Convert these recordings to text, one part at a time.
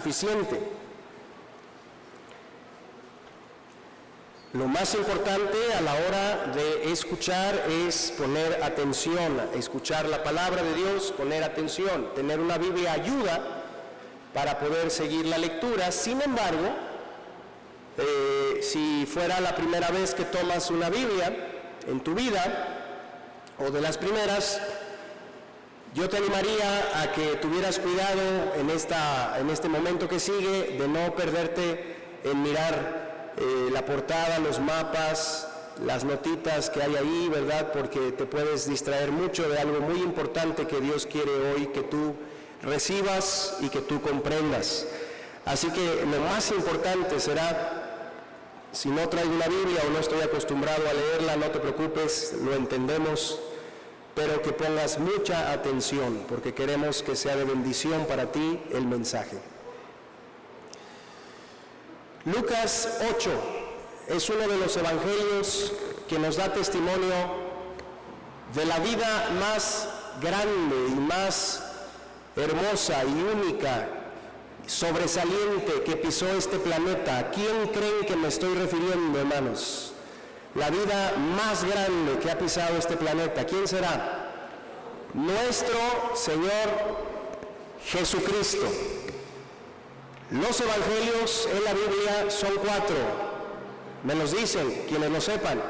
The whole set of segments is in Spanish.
suficiente. Lo más importante a la hora de escuchar es poner atención, escuchar la palabra de Dios, poner atención. Tener una Biblia ayuda para poder seguir la lectura. Sin embargo, si fuera la primera vez que tomas una Biblia en tu vida, o de las primeras, yo te animaría a que tuvieras cuidado en este momento que sigue de no perderte en mirar la portada, los mapas, las notitas que hay ahí, ¿verdad? Porque te puedes distraer mucho de algo muy importante que Dios quiere hoy que tú recibas y que tú comprendas. Así que lo más importante será, si no traigo una Biblia o no estoy acostumbrado a leerla, no te preocupes, lo entendemos, pero que pongas mucha atención, porque queremos que sea de bendición para ti el mensaje. Lucas 8 es uno de los evangelios que nos da testimonio de la vida más grande y más hermosa y única, sobresaliente que pisó este planeta. ¿A quién creen que me estoy refiriendo, hermanos? La vida más grande que ha pisado este planeta. ¿Quién será? Nuestro Señor Jesucristo. Los evangelios en la Biblia son 4. Me los dicen quienes lo sepan: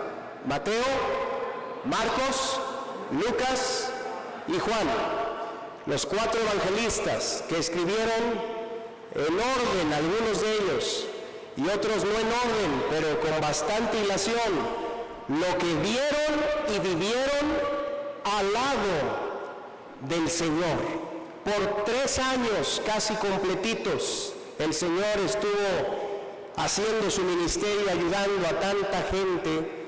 Mateo, Marcos, Lucas y Juan. Los 4 evangelistas que escribieron en orden, algunos de ellos, y otros no en orden, pero con bastante hilación, lo que vieron y vivieron al lado del Señor. Por 3 años casi completitos, el Señor estuvo haciendo su ministerio, ayudando a tanta gente,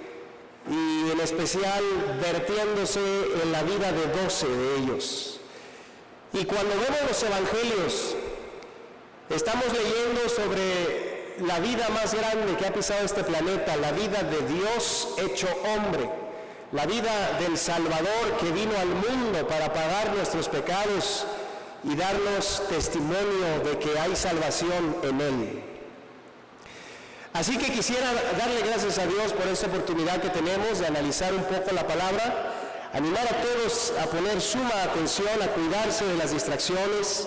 y en especial vertiéndose en la vida de 12 de ellos. Y cuando vemos los evangelios, estamos leyendo sobre la vida más grande que ha pisado este planeta, la vida de Dios hecho hombre, la vida del Salvador que vino al mundo para pagar nuestros pecados y darnos testimonio de que hay salvación en Él. Así que quisiera darle gracias a Dios por esta oportunidad que tenemos de analizar un poco la palabra, animar a todos a poner suma atención, a cuidarse de las distracciones,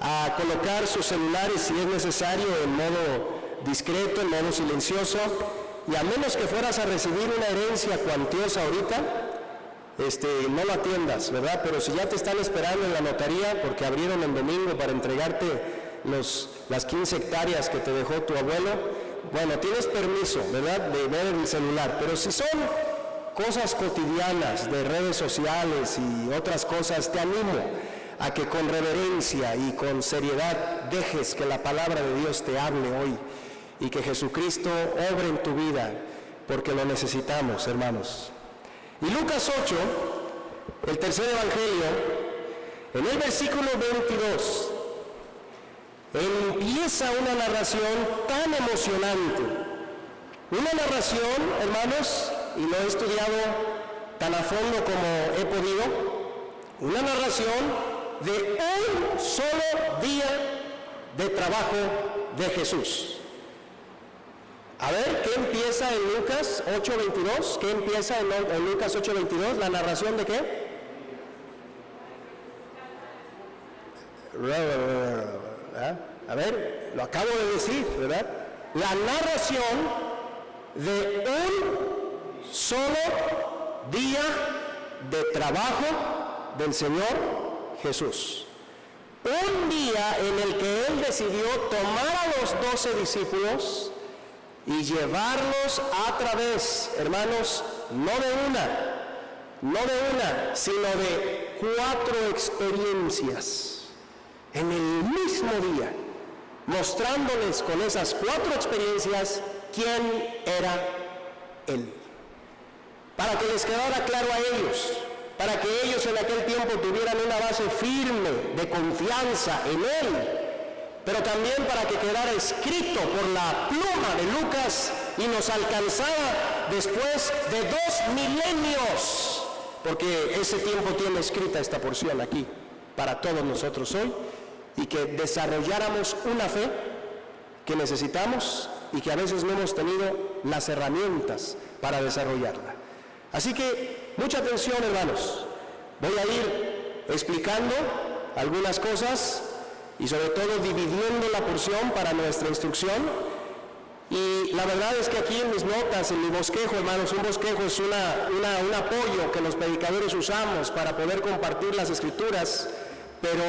a colocar sus celulares si es necesario en modo discreto, en modo silencioso, y a menos que fueras a recibir una herencia cuantiosa ahorita, no lo atiendas, ¿verdad? Pero si ya te están esperando en la notaría porque abrieron el domingo para entregarte las 15 hectáreas que te dejó tu abuelo, bueno, tienes permiso, ¿verdad?, de ver el celular. Pero si son cosas cotidianas de redes sociales y otras cosas, te animo a que con reverencia y con seriedad dejes que la palabra de Dios te hable hoy y que Jesucristo obre en tu vida, porque lo necesitamos, hermanos. Y Lucas 8, el tercer evangelio, en el versículo 22, empieza una narración tan emocionante. Una narración, hermanos, y lo he estudiado tan a fondo como he podido, una narración de un solo día de trabajo de Jesús. A ver, ¿qué empieza en Lucas 8:22? ¿Qué empieza en Lucas 8:22? ¿La narración de qué? A ver, lo acabo de decir, ¿verdad? La narración de un solo día de trabajo del Señor Jesús. Un día en el que Él decidió tomar a los 12 discípulos y llevarlos a través, hermanos, no de una, sino de 4 experiencias en el mismo día, mostrándoles con esas 4 experiencias quién era Él, para que les quedara claro a ellos, para que ellos en aquel tiempo tuvieran una base firme de confianza en Él, pero también para que quedara escrito por la pluma de Lucas y nos alcanzara después de 2 milenios, porque ese tiempo tiene escrita esta porción aquí para todos nosotros hoy, y que desarrolláramos una fe que necesitamos y que a veces no hemos tenido las herramientas para desarrollarla. Así que mucha atención, hermanos. Voy a ir explicando algunas cosas y sobre todo dividiendo la porción para nuestra instrucción. Y la verdad es que aquí en mis notas, en mi bosquejo, hermanos, un bosquejo es un apoyo que los predicadores usamos para poder compartir las Escrituras, pero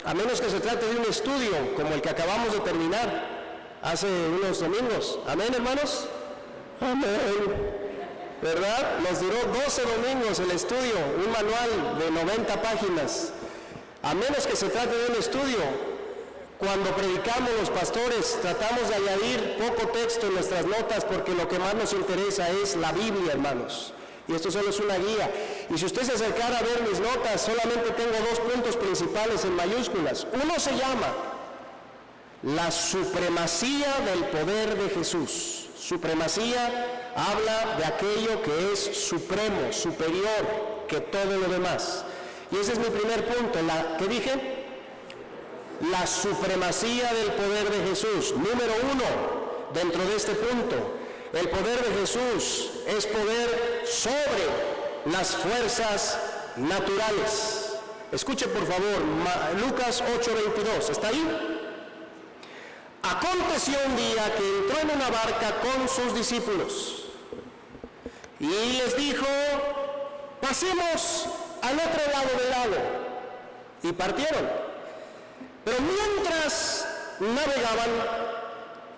a menos que se trate de un estudio como el que acabamos de terminar hace unos domingos. ¿Amén, hermanos? Amén. ¿Verdad? Nos duró 12 domingos el estudio, un manual de 90 páginas. A menos que se trate de un estudio, cuando predicamos los pastores tratamos de añadir poco texto en nuestras notas porque lo que más nos interesa es la Biblia, hermanos. Y esto solo es una guía. Y si usted se acercara a ver mis notas, solamente tengo 2 puntos principales en mayúsculas. Uno se llama la supremacía del poder de Jesús. Supremacía habla de aquello que es supremo, superior que todo lo demás. Y ese es mi primer punto. ¿Qué dije? La supremacía del poder de Jesús. Número 1, dentro de este punto, el poder de Jesús es poder sobre las fuerzas naturales. Escuche por favor, Lucas 8:22, ¿está ahí? Aconteció un día que entró en una barca con sus discípulos y les dijo: pasemos al otro lado del lago. Y partieron. Pero mientras navegaban,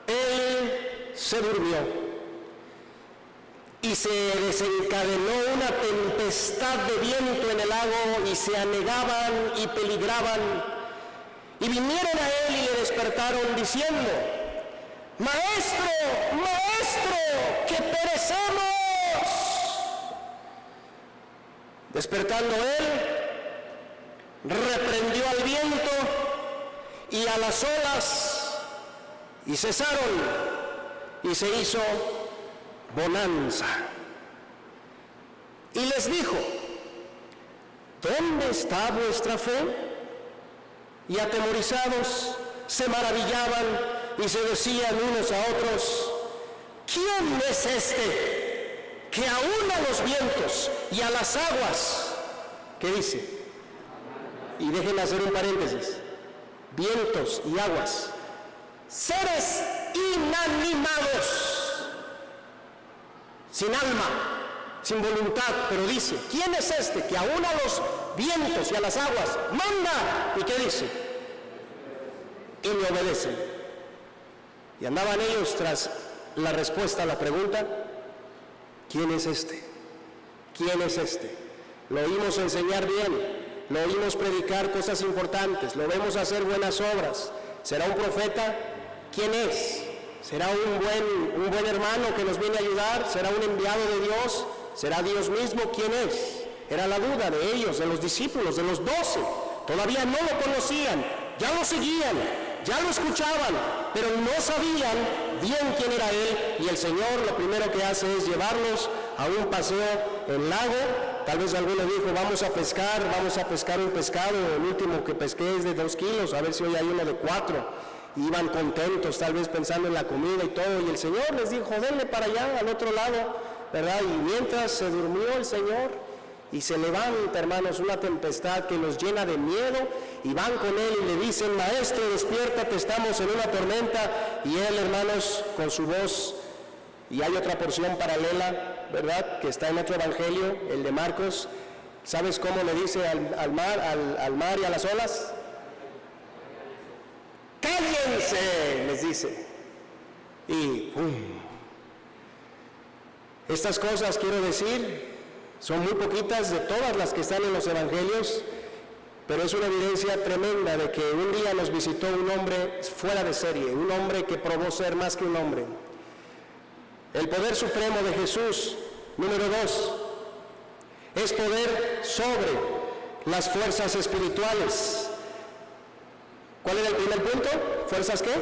él se durmió y se desencadenó una tempestad de viento en el lago y se anegaban y peligraban. Y vinieron a él y le despertaron diciendo: Maestro, Maestro, que perecemos. Despertando él, reprendió al viento y a las olas, y cesaron, y se hizo bonanza. Y les dijo: ¿dónde está vuestra fe? Y atemorizados se maravillaban y se decían unos a otros: ¿quién es este que aún a los vientos y a las aguas? ¿Qué dice? Y déjenme hacer un paréntesis. Vientos y aguas, seres inanimados, sin alma, sin voluntad, pero dice: ¿quién es este que aún a los vientos y a las aguas manda? ¿Y qué dice? Y le obedecen. Y andaban ellos tras la respuesta a la pregunta: ¿quién es este? ¿Quién es este? Lo oímos enseñar bien, lo oímos predicar cosas importantes, lo vemos hacer buenas obras. ¿Será un profeta? ¿Quién es? ¿Será un buen hermano que nos viene a ayudar? ¿Será un enviado de Dios? ¿Será Dios mismo? ¿Quién es? Era la duda de ellos, de los discípulos, de los 12. Todavía no lo conocían, ya lo seguían, ya lo escuchaban, pero no sabían bien quién era él. Y el Señor lo primero que hace es llevarlos a un paseo en el lago. Tal vez alguno dijo: vamos a pescar un pescado. El último que pesqué es de 2 kilos, a ver si hoy hay uno de 4. Iban contentos, tal vez pensando en la comida y todo. Y el Señor les dijo: denle para allá, al otro lado, ¿verdad? Y mientras se durmió el Señor, y se levanta, hermanos, una tempestad que los llena de miedo, y van con él y le dicen: Maestro, despiértate, estamos en una tormenta. Y él, hermanos, con su voz, y hay otra porción paralela, ¿verdad?, que está en otro evangelio, el de Marcos. ¿Sabes cómo le dice al mar y a las olas? ¡Cállense!, les dice. Y estas cosas, quiero decir, son muy poquitas de todas las que están en los evangelios, pero es una evidencia tremenda de que un día nos visitó un hombre fuera de serie, un hombre que probó ser más que un hombre. El poder supremo de Jesús, número 2, es poder sobre las fuerzas espirituales. ¿Cuál era el primer punto? ¿Fuerzas qué?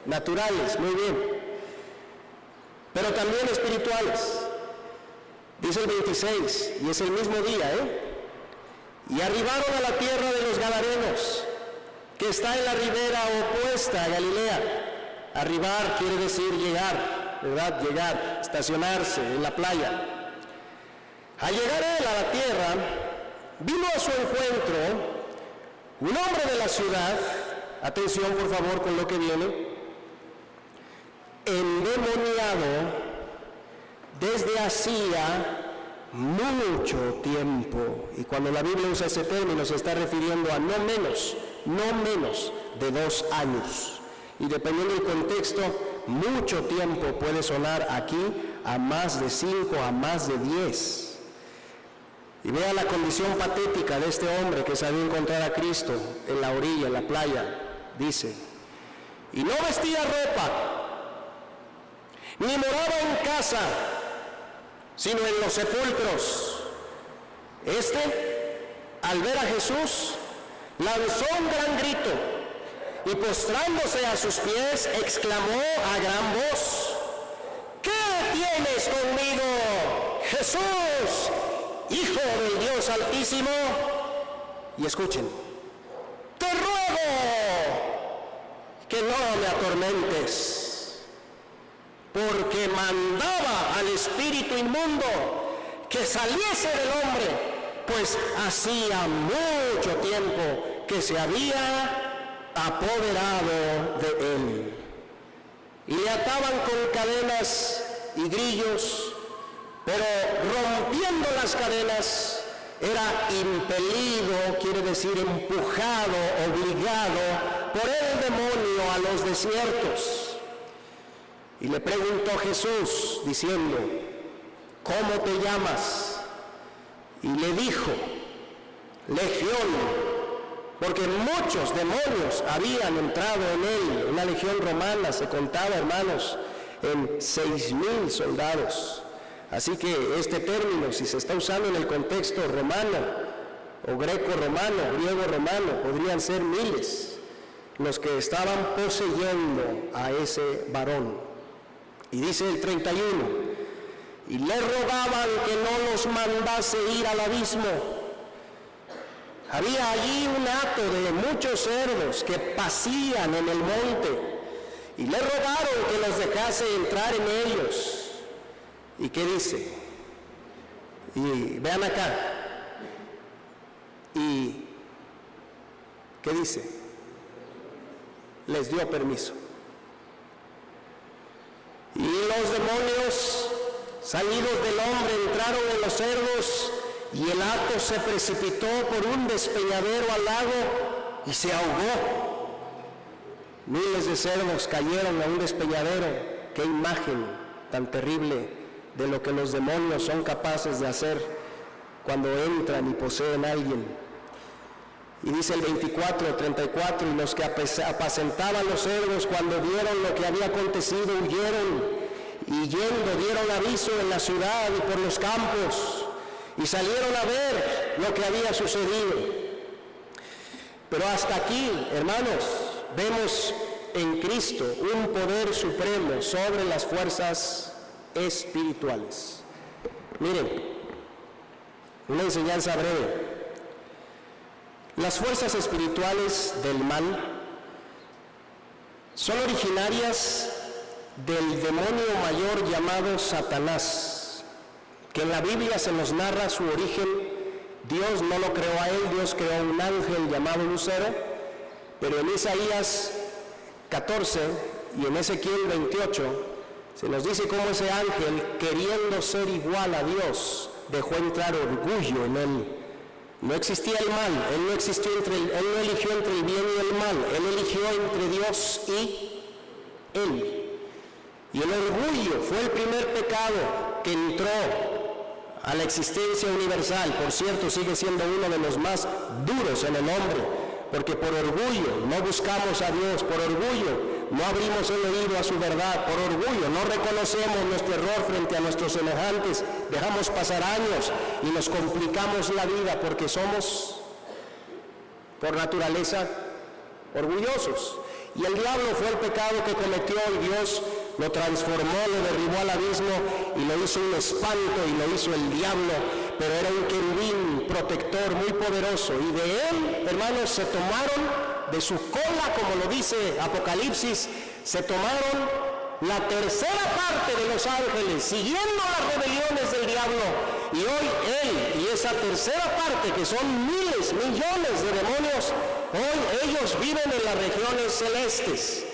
Naturales, muy bien. Pero también espirituales. Dice el 26, y es el mismo día, Y arribaron a la tierra de los Gadarenos, que está en la ribera opuesta a Galilea. Arribar quiere decir llegar, ¿verdad? Llegar, estacionarse en la playa. Al llegar él a la tierra, vino a su encuentro un hombre de la ciudad, atención por favor con lo que viene, endemoniado desde hacía mucho tiempo. Y cuando la Biblia usa ese término se está refiriendo a no menos de 2 años. Y dependiendo del contexto, mucho tiempo puede sonar aquí a más de 5, a más de 10. Y vea la condición patética de este hombre que sabía encontrar a Cristo en la orilla, en la playa. Dice, y no vestía ropa, ni moraba en casa, sino en los sepulcros. Al ver a Jesús, lanzó un gran grito y postrándose a sus pies, exclamó a gran voz, ¿qué tienes conmigo, Jesús, Hijo del Dios Altísimo? Y escuchen, te ruego que no me atormentes, porque mandaba al espíritu inmundo que saliese del hombre, pues hacía mucho tiempo que se había apoderado de él. Y le ataban con cadenas y grillos, pero rompiendo las cadenas era impelido, quiere decir empujado, obligado por el demonio a los desiertos. Y le preguntó Jesús diciendo, ¿cómo te llamas? Y le dijo, Legión, porque muchos demonios habían entrado en él. Una legión romana se contaba, hermanos, en 6,000 soldados. Así que este término, si se está usando en el contexto romano, o greco-romano, griego-romano, podrían ser miles los que estaban poseyendo a ese varón. Y dice el 31, y le rogaban que no los mandase ir al abismo. Había allí un hato de muchos cerdos que pacían en el monte, y le rogaron que los dejase entrar en ellos. ¿Y qué dice? Y vean acá. ¿Y qué dice? Les dio permiso. Y los demonios salidos del hombre entraron en los cerdos, y el hato se precipitó por un despeñadero al lago y se ahogó. Miles de cerdos cayeron a un despeñadero. Qué imagen tan terrible de lo que los demonios son capaces de hacer cuando entran y poseen a alguien. Y dice el 24, 34, y los que apacentaban los cerdos cuando vieron lo que había acontecido huyeron, y yendo dieron aviso en la ciudad y por los campos, y salieron a ver lo que había sucedido. Pero hasta aquí, hermanos, vemos en Cristo un poder supremo sobre las fuerzas espirituales. Miren, una enseñanza breve. Las fuerzas espirituales del mal son originarias del demonio mayor llamado Satanás, que en la Biblia se nos narra su origen. Dios no lo creó a él, Dios creó un ángel llamado Lucero, pero en Isaías 14 y en Ezequiel 28 se nos dice cómo ese ángel, queriendo ser igual a Dios, dejó entrar orgullo en él. No existía el mal, él no eligió entre el bien y el mal, él eligió entre Dios y él. Y el orgullo fue el primer pecado que entró a la existencia universal. Por cierto, sigue siendo uno de los más duros en el hombre, porque por orgullo no buscamos a Dios, por orgullo no abrimos el oído a su verdad, por orgullo no reconocemos nuestro error frente a nuestros semejantes, dejamos pasar años y nos complicamos la vida porque somos por naturaleza orgullosos. Y el diablo fue el pecado que cometió, y Dios lo transformó, lo derribó al abismo y lo hizo un espanto y lo hizo el diablo, pero era un querubín protector muy poderoso, y de él, hermanos, se tomaron de su cola, como lo dice Apocalipsis, se tomaron la tercera parte de los ángeles, siguiendo las rebeliones del diablo. Y hoy él y esa tercera parte, que son miles, millones de demonios, hoy ellos viven en las regiones celestes.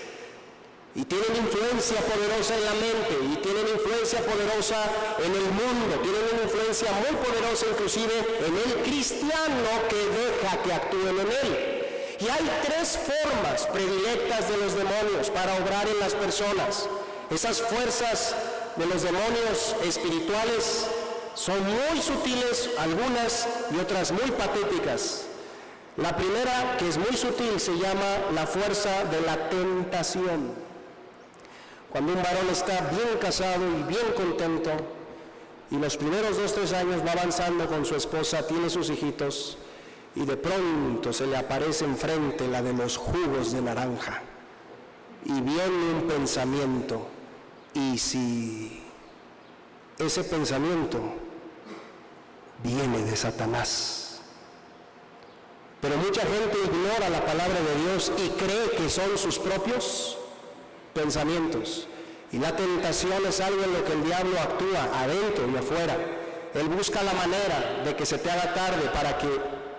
Y tienen influencia poderosa en la mente, y tienen influencia poderosa en el mundo, tienen una influencia muy poderosa inclusive en el cristiano que deja que actúen en él. Y hay tres formas predilectas de los demonios para obrar en las personas. Esas fuerzas de los demonios espirituales son muy sutiles, algunas, y otras muy patéticas. La primera, que es muy sutil, se llama la fuerza de la tentación. Cuando un varón está bien casado y bien contento, y los primeros 2-3 años va avanzando con su esposa, tiene sus hijitos, y de pronto se le aparece enfrente la de los jugos de naranja, y viene un pensamiento, y si ese pensamiento viene de Satanás. Pero mucha gente ignora la palabra de Dios y cree que son sus propios pensamientos. Y la tentación es algo en lo que el diablo actúa adentro y afuera. Él busca la manera de que se te haga tarde para que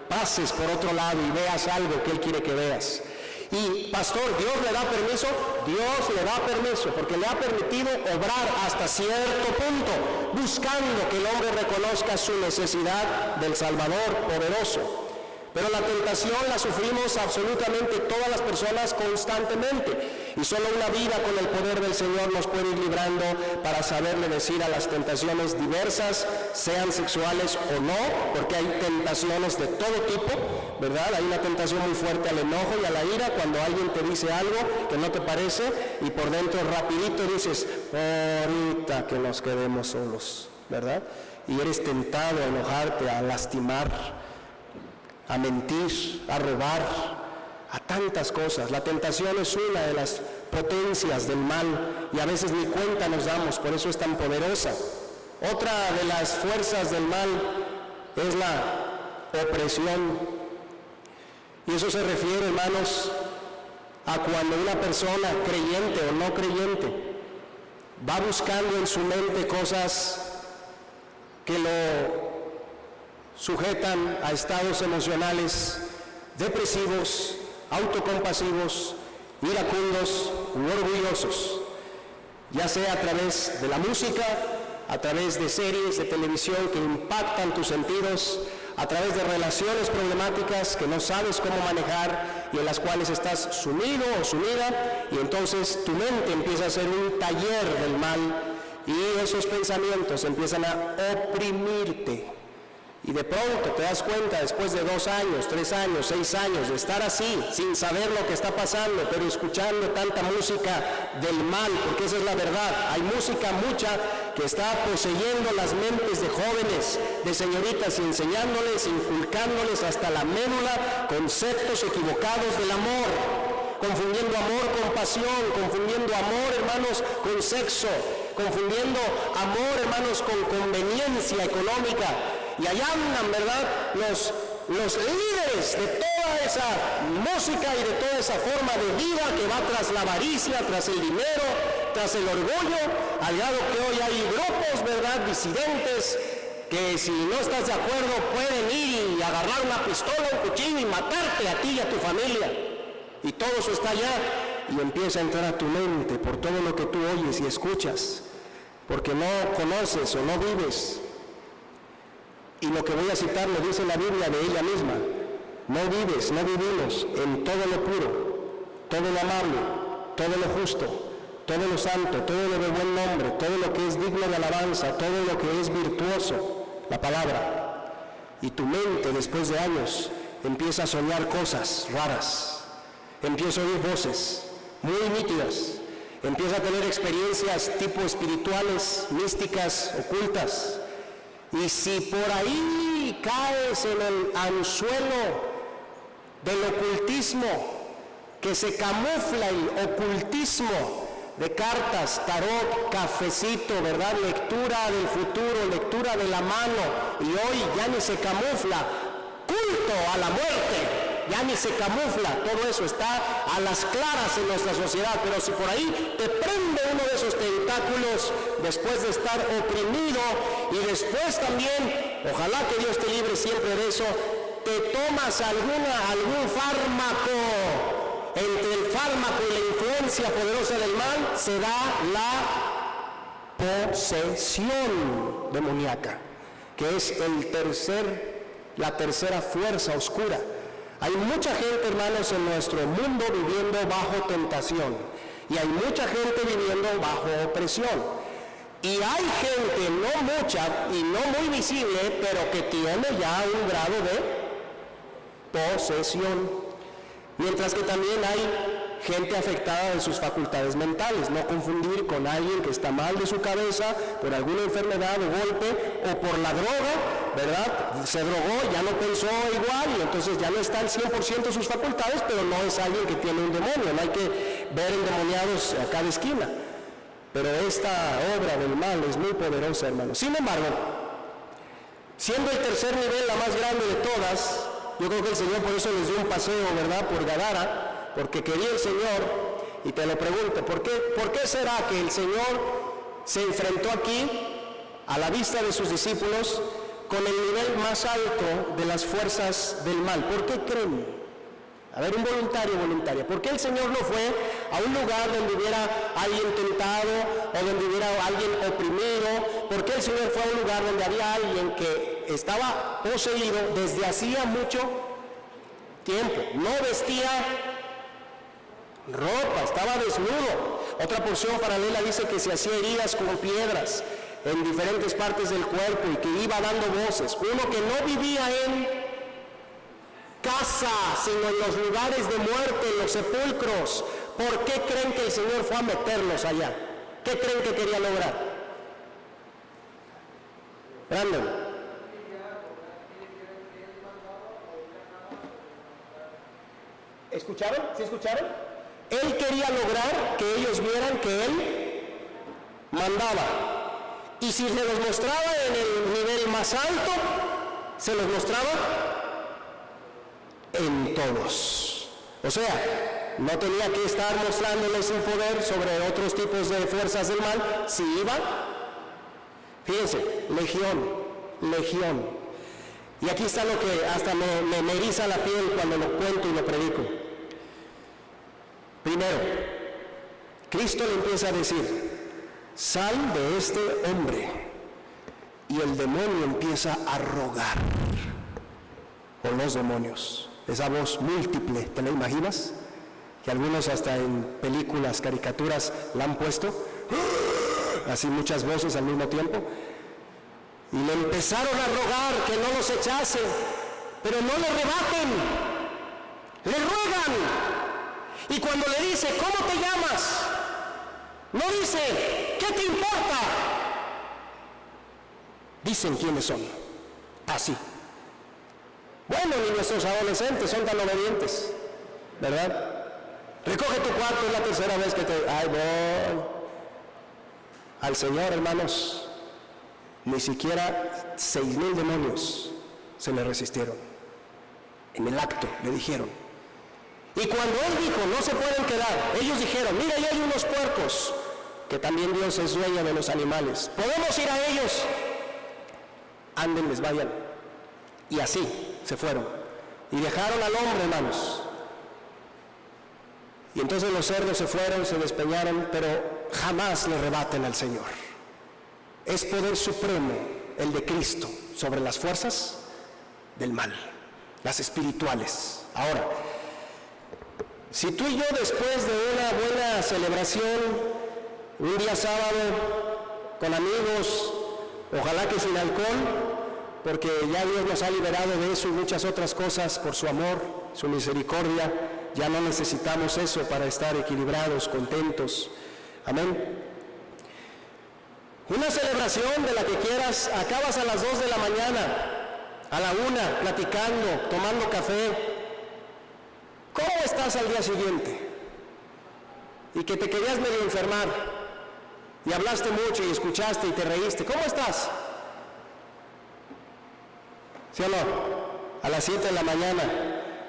pases por otro lado y veas algo que él quiere que veas. Y pastor, ¿Dios le da permiso? Dios le da permiso porque le ha permitido obrar hasta cierto punto, buscando que el hombre reconozca su necesidad del Salvador poderoso. Pero la tentación la sufrimos absolutamente todas las personas constantemente. Y solo una vida con el poder del Señor nos puede ir librando para saberle decir a las tentaciones diversas, sean sexuales o no, porque hay tentaciones de todo tipo, ¿verdad? Hay una tentación muy fuerte al enojo y a la ira cuando alguien te dice algo que no te parece y por dentro rapidito dices, ahorita que nos quedemos solos, ¿verdad? Y eres tentado a enojarte, a lastimar, a mentir, a robar, a tantas cosas. La tentación es una de las potencias del mal y a veces ni cuenta nos damos, por eso es tan poderosa. Otra de las fuerzas del mal es la opresión. Y eso se refiere, hermanos, a cuando una persona, creyente o no creyente, va buscando en su mente cosas que lo sujetan a estados emocionales depresivos, autocompasivos, iracundos u orgullosos, ya sea a través de la música, a través de series de televisión que impactan tus sentidos, a través de relaciones problemáticas que no sabes cómo manejar y en las cuales estás sumido o sumida, y entonces tu mente empieza a ser un taller del mal y esos pensamientos empiezan a oprimirte. Y de pronto te das cuenta, después de 2 años, 3 años, 6 años de estar así, sin saber lo que está pasando, pero escuchando tanta música del mal, porque esa es la verdad. Hay música mucha que está poseyendo las mentes de jóvenes, de señoritas, y enseñándoles, inculcándoles hasta la médula conceptos equivocados del amor, confundiendo amor con pasión, confundiendo amor, hermanos, con sexo, confundiendo amor, hermanos, con conveniencia económica. Y allá andan, ¿verdad?, los líderes de toda esa música y de toda esa forma de vida que va tras la avaricia, tras el dinero, tras el orgullo, al grado que hoy hay grupos, ¿verdad?, disidentes, que si no estás de acuerdo pueden ir y agarrar una pistola, un cuchillo y matarte a ti y a tu familia. Y todo eso está allá y empieza a entrar a tu mente por todo lo que tú oyes y escuchas, porque no conoces o no vives. Y lo que voy a citar lo dice la Biblia de ella misma: no vives, no vivimos en todo lo puro, todo lo amable, todo lo justo, todo lo santo, todo lo de buen nombre, todo lo que es digno de alabanza, todo lo que es virtuoso, la palabra. Y tu mente, después de años, empieza a soñar cosas raras, empieza a oír voces muy nítidas, empieza a tener experiencias tipo espirituales, místicas, ocultas. Y si por ahí caes en el anzuelo del ocultismo, que se camufla el ocultismo de cartas, tarot, cafecito, ¿verdad?, lectura del futuro, lectura de la mano, y hoy ya ni se camufla, culto a la muerte, ya ni se camufla, todo eso está a las claras en nuestra sociedad, pero si por ahí te prende uno de esos tentáculos después de estar oprimido y después también, ojalá que Dios te libre siempre de eso, te tomas algún fármaco, entre el fármaco y la influencia poderosa del mal se da la posesión demoníaca, que es la tercera fuerza oscura. Hay mucha gente, hermanos, en nuestro mundo viviendo bajo tentación y hay mucha gente viviendo bajo opresión. Y hay gente, no mucha y no muy visible, pero que tiene ya un grado de posesión. Mientras que también hay gente afectada de sus facultades mentales. No confundir con alguien que está mal de su cabeza por alguna enfermedad o golpe o por la droga, ¿verdad? Se drogó, ya no pensó igual y entonces ya no está al 100% de sus facultades, pero no es alguien que tiene un demonio. No hay que ver endemoniados a cada esquina. Pero esta obra del mal es muy poderosa, hermanos. Sin embargo, siendo el tercer nivel la más grande de todas, yo creo que el Señor por eso les dio un paseo, ¿verdad?, por Gadara, porque quería el Señor, y te lo pregunto, ¿por qué será que el Señor se enfrentó aquí, a la vista de sus discípulos, con el nivel más alto de las fuerzas del mal? ¿Por qué creen? A ver, un voluntaria. ¿Por qué el Señor no fue a un lugar donde hubiera alguien tentado o donde hubiera alguien oprimido? ¿Por qué el Señor fue a un lugar donde había alguien que estaba poseído desde hacía mucho tiempo? No vestía ropa, estaba desnudo. Otra porción paralela dice que se hacía heridas con piedras en diferentes partes del cuerpo y que iba dando voces. Uno que no vivía en casa, sino en los lugares de muerte, en los sepulcros. ¿Por qué creen que el Señor fue a meterlos allá? ¿Qué creen que quería lograr? Brandon. ¿Escucharon? ¿Sí escucharon? Él quería lograr que ellos vieran que Él mandaba. Y si se los mostraba en el nivel más alto, se los mostraba en todos. O sea, no tenía que estar mostrándoles un poder sobre otros tipos de fuerzas del mal. Si iba, fíjense, legión. Y aquí está lo que hasta me eriza la piel cuando lo cuento y lo predico. Primero, Cristo le empieza a decir: sal de este hombre. Y el demonio empieza a rogar con los demonios. Esa voz múltiple, ¿te la imaginas? Que algunos hasta en películas, caricaturas la han puesto, así muchas voces al mismo tiempo, y le empezaron a rogar que no los echase, pero no le rebaten, le ruegan, y cuando le dice: ¿cómo te llamas?, no dice: ¿qué te importa? Dicen quiénes son, así. Bueno, ni nuestros adolescentes son tan obedientes, ¿verdad? Recoge tu cuarto, es la tercera vez que ¡ay, voy! Al Señor, hermanos, ni siquiera 6,000 demonios se le resistieron. En el acto le dijeron. Y cuando Él dijo: no se pueden quedar, ellos dijeron: mira, ahí hay unos puercos, que también Dios es dueño de los animales. Podemos ir a ellos. Ándenles, vayan. Y así se fueron y dejaron al hombre, hermanos. Y entonces los cerdos se fueron, se despeñaron, pero jamás le rebaten al Señor. Es poder supremo el de Cristo sobre las fuerzas del mal, las espirituales. Ahora, si tú y yo, después de una buena celebración, un día sábado con amigos, ojalá que sin alcohol, porque ya Dios nos ha liberado de eso y muchas otras cosas por su amor, su misericordia. Ya no necesitamos eso para estar equilibrados, contentos. Amén. Una celebración de la que quieras, acabas a las 2 de la mañana, a la 1, platicando, tomando café. ¿Cómo estás al día siguiente? Y que te querías medio enfermar, y hablaste mucho y escuchaste y te reíste. ¿Cómo estás? ¿Sí o no? A las 7 de la mañana,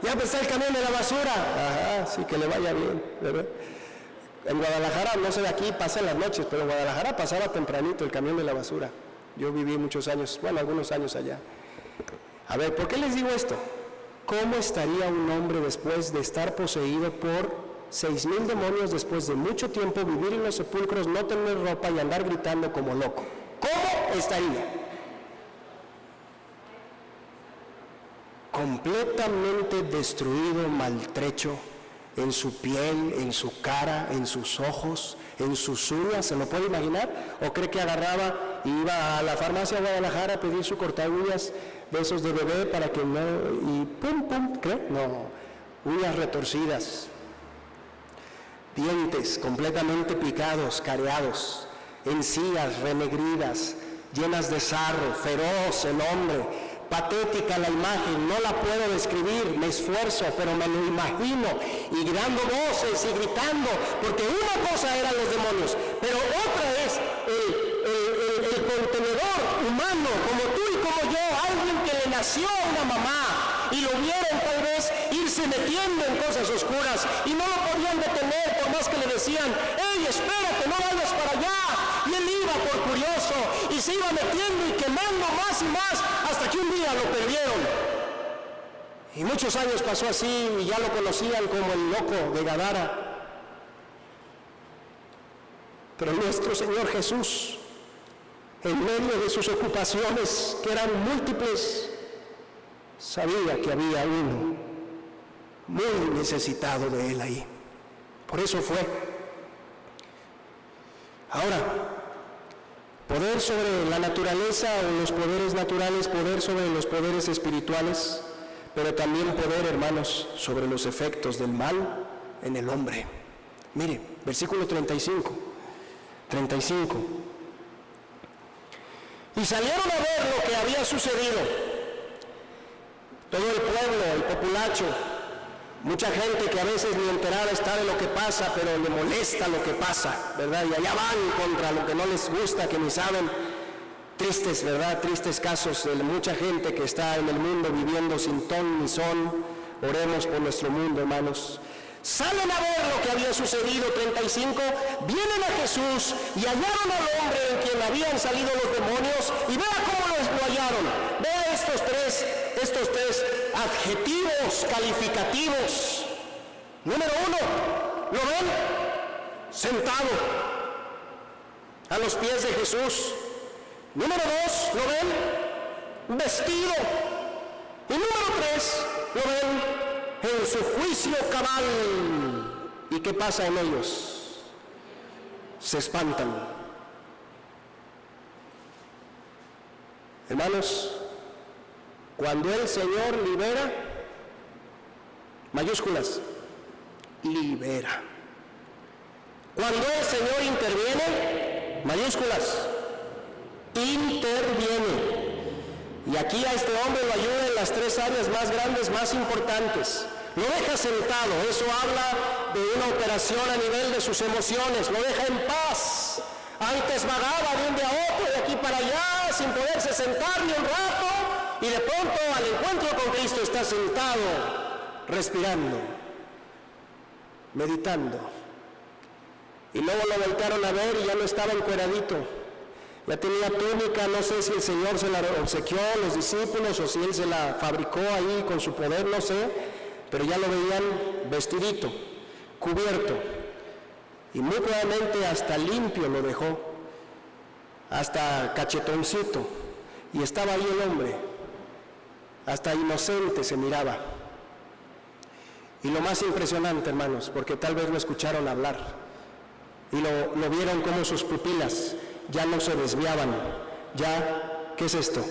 Ya está el camión de la basura. Ajá, sí, que le vaya bien, ¿verdad? En Guadalajara, no sé de aquí, pasa en las noches, pero en Guadalajara pasaba tempranito el camión de la basura. Yo viví muchos años, bueno, algunos años allá. A ver, ¿por qué les digo esto? ¿Cómo estaría un hombre después de estar poseído por 6,000 demonios, después de mucho tiempo vivir en los sepulcros, no tener ropa y andar gritando como loco? ¿Cómo estaría? Completamente destruido, maltrecho, en su piel, en su cara, en sus ojos, en sus uñas, ¿se lo puede imaginar? ¿O cree que agarraba y iba a la farmacia de Guadalajara a pedir su corta uñas de esos de bebé para que no, y pum, pum, ¿cree? No, uñas retorcidas, dientes completamente picados, careados, encías renegridas, llenas de sarro, feroz el hombre, patética la imagen, no la puedo describir, me esfuerzo, pero me lo imagino, y dando voces y gritando, porque una cosa eran los demonios, pero otra es el contenedor humano, como tú y como yo, alguien que le nació a una mamá, y lo vieron tal vez irse metiendo en cosas oscuras, y no lo podían detener, por más que le decían, ¡hey, espérate, no vayas para allá! Y él iba por curioso, y se iba metiendo y quemando más y más, hasta que un día lo perdieron. Y muchos años pasó así, y ya lo conocían como el loco de Gadara. Pero nuestro Señor Jesús, en medio de sus ocupaciones, que eran múltiples, sabía que había uno muy necesitado de él ahí. Por eso fue. Ahora, poder sobre la naturaleza o los poderes naturales, poder sobre los poderes espirituales, pero también poder, hermanos, sobre los efectos del mal en el hombre. Mire, versículo 35. Y salieron a ver lo que había sucedido. Todo el pueblo, el populacho, mucha gente que a veces ni enterada está de lo que pasa, pero le molesta lo que pasa, ¿verdad? Y allá van contra lo que no les gusta, que ni saben. Tristes, ¿verdad? Tristes casos de mucha gente que está en el mundo viviendo sin ton ni son. Oremos por nuestro mundo, hermanos. Salen a ver lo que había sucedido, 35, vienen a Jesús y hallaron al hombre en quien habían salido los demonios, y vea cómo lo hallaron. Vea estos tres adjetivos calificativos. Número 1, ¿lo ven? Sentado a los pies de Jesús. Número 2, ¿lo ven? Vestido. Y número 3, ¿lo ven? En su juicio cabal. ¿Y qué pasa en ellos? Se espantan. Hermanos, cuando el Señor libera, mayúsculas, libera. Cuando el Señor interviene, mayúsculas, interviene. Y aquí a este hombre lo ayuda en las 3 áreas más grandes, más importantes. Lo deja sentado, eso habla de una operación a nivel de sus emociones, lo deja en paz. Antes vagaba de un día a otro, de aquí para allá, sin poderse sentar ni un rato, y de pronto al encuentro con Cristo está sentado, respirando, meditando. Y luego lo voltearon a ver y ya no estaba encueradito. Ya tenía túnica, no sé si el Señor se la obsequió a los discípulos o si Él se la fabricó ahí con su poder, no sé, pero ya lo veían vestidito, cubierto, y muy probablemente hasta limpio lo dejó, hasta cachetoncito, y estaba ahí el hombre, hasta inocente se miraba. Y lo más impresionante, hermanos, porque tal vez lo escucharon hablar, y lo vieron como sus pupilas ya no se desviaban. Ya, ¿qué es esto?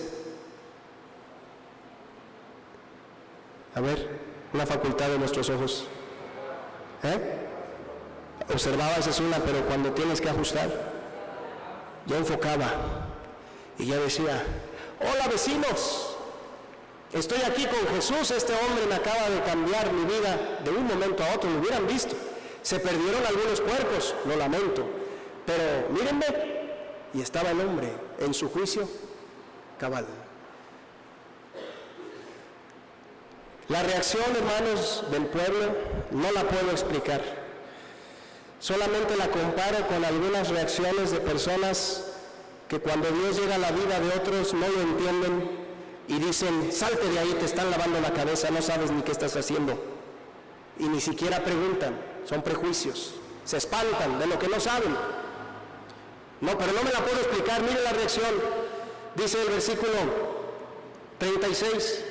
A ver, una facultad de nuestros ojos. Observabas es una, pero cuando tienes que ajustar, ya enfocaba y ya decía, hola vecinos, estoy aquí con Jesús, este hombre me acaba de cambiar mi vida de un momento a otro, lo hubieran visto. Se perdieron algunos cuerpos, lo lamento, pero mírenme. Y estaba el hombre en su juicio cabal. La reacción, hermanos, del pueblo no la puedo explicar. Solamente la comparo con algunas reacciones de personas que cuando Dios llega a la vida de otros no lo entienden y dicen, salte de ahí, te están lavando la cabeza, no sabes ni qué estás haciendo. Y ni siquiera preguntan, son prejuicios, se espantan de lo que no saben. No, pero no me la puedo explicar, mire la reacción. Dice el versículo 36,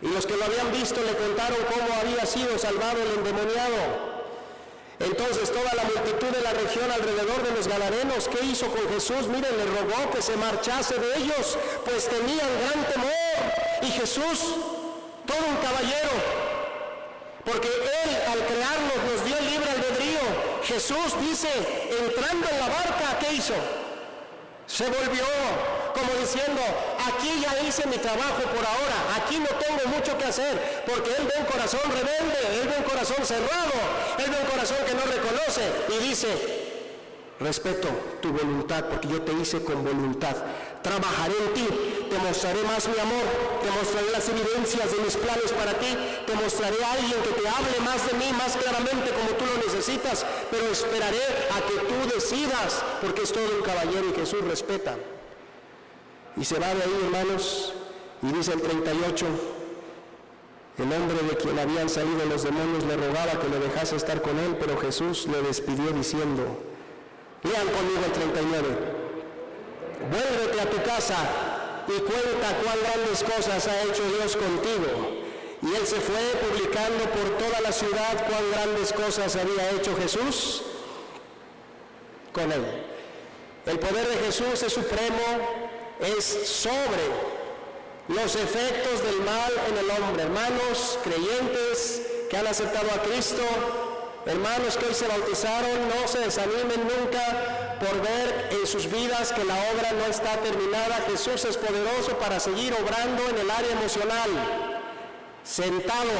y los que lo habían visto le contaron cómo había sido salvado el endemoniado. Entonces toda la multitud de la región alrededor de los gadarenos, ¿qué hizo con Jesús? Miren, le rogó que se marchase de ellos, pues tenían gran temor. Y Jesús, todo un caballero, porque Él al crearnos nos dio libre albedrío. Jesús dice, entrando en la barca, ¿qué hizo? Se volvió, como diciendo, aquí ya hice mi trabajo por ahora, aquí no tengo mucho que hacer, porque Él ve un corazón rebelde, Él ve un corazón cerrado, Él ve un corazón que no reconoce, y dice, respeto tu voluntad, porque yo te hice con voluntad. Trabajaré en ti, te mostraré más mi amor, te mostraré las evidencias de mis planes para ti, te mostraré a alguien que te hable más de mí, más claramente como tú lo necesitas, pero esperaré a que tú decidas, porque es todo un caballero y Jesús respeta. Y se va de ahí, hermanos, y dice el 38, el hombre de quien habían salido los demonios le rogaba que le dejase estar con él, pero Jesús le despidió diciendo, lean conmigo el 39. Vuélvete a tu casa y cuenta cuán grandes cosas ha hecho Dios contigo. Y él se fue publicando por toda la ciudad cuán grandes cosas había hecho Jesús con él. El poder de Jesús es supremo, es sobre los efectos del mal en el hombre. Hermanos creyentes que han aceptado a Cristo, hermanos que hoy se bautizaron, no se desanimen nunca por ver en sus vidas que la obra no está terminada. Jesús es poderoso para seguir obrando en el área emocional, sentado,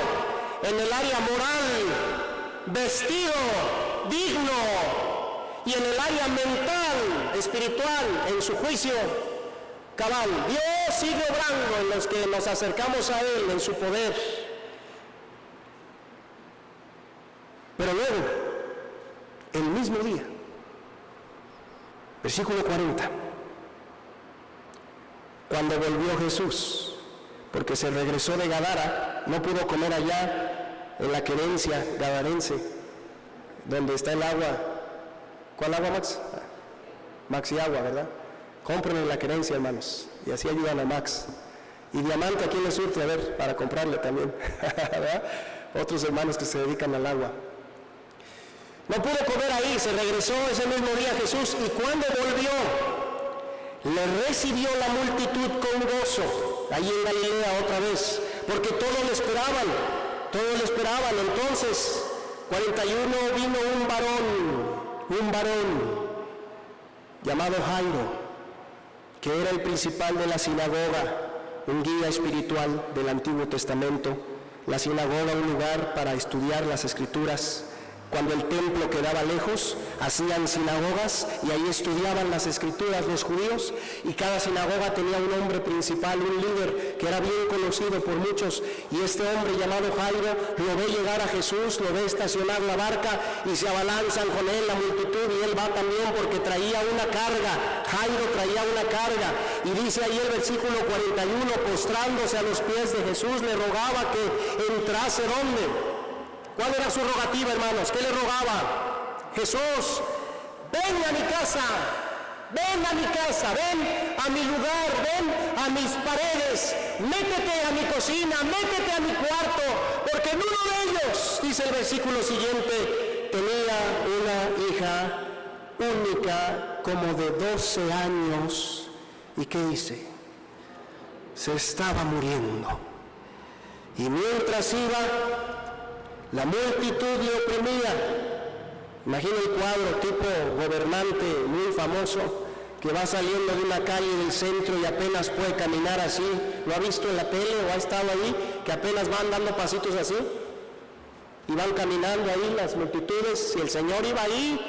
en el área moral, vestido, digno, y en el área mental, espiritual, en su juicio cabal. Dios sigue obrando en los que nos acercamos a Él, en su poder. Pero luego, el mismo día, versículo 40, cuando volvió Jesús, porque se regresó de Gadara, no pudo comer allá en la querencia gadarense, donde está el agua. ¿Cuál agua, Max? Max y agua, ¿verdad? Cómprenle la querencia, hermanos, y así ayudan a Max. Y Diamante, ¿a quién le surte? A ver, para comprarle también, ¿verdad? Otros hermanos que se dedican al agua. No pudo comer ahí, se regresó ese mismo día Jesús, y cuando volvió, le recibió la multitud con gozo, allí en Galilea otra vez, porque todos le esperaban. Entonces, 41, vino un varón, llamado Jairo, que era el principal de la sinagoga, un guía espiritual del Antiguo Testamento. La sinagoga, un lugar para estudiar las Escrituras. Cuando el templo quedaba lejos, hacían sinagogas y ahí estudiaban las Escrituras los judíos, y cada sinagoga tenía un hombre principal, un líder que era bien conocido por muchos, y este hombre llamado Jairo lo ve llegar a Jesús, lo ve estacionar la barca y se abalanzan con él la multitud, y él va también porque traía una carga. Jairo traía una carga, y dice ahí el versículo 41, postrándose a los pies de Jesús, le rogaba que entrase. ¿Dónde? ¿Cuál era su rogativa, hermanos? ¿Qué le rogaba? Jesús, ven a mi casa, ven a mi lugar, ven a mis paredes, métete a mi cocina, métete a mi cuarto, porque en uno de ellos, dice el versículo siguiente, tenía una hija única como de 12 años, ¿y qué dice? Se estaba muriendo. Y mientras iba, la multitud le oprimía. Imagina el cuadro, tipo gobernante muy famoso, que va saliendo de una calle del centro y apenas puede caminar así. ¿Lo ha visto en la tele o ha estado ahí? Que apenas van dando pasitos así. Y van caminando ahí las multitudes. Y el Señor iba ahí,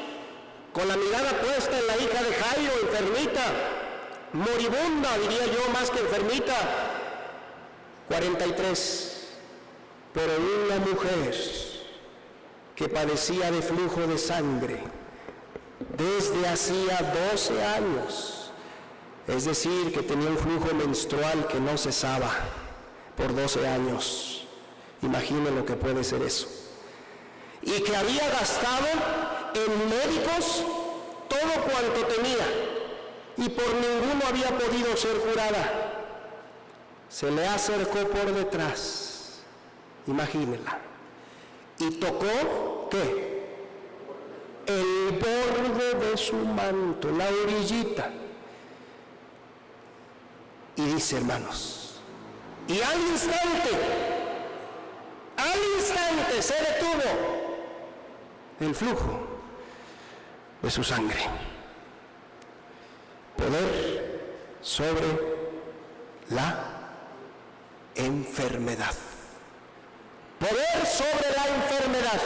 con la mirada puesta en la hija de Jairo, enfermita, moribunda, diría yo, más que enfermita. 43. Pero una mujer que padecía de flujo de sangre desde hacía 12 años, es decir, que tenía un flujo menstrual que no cesaba por 12 años. Imaginen lo que puede ser eso. Y que había gastado en médicos todo cuanto tenía y por ninguno había podido ser curada. Se le acercó por detrás, imagínenla, y tocó, ¿qué? El borde de su manto, la orillita. Y dice, hermanos, y al instante se detuvo el flujo de su sangre. Poder sobre la enfermedad. Poder sobre la enfermedad.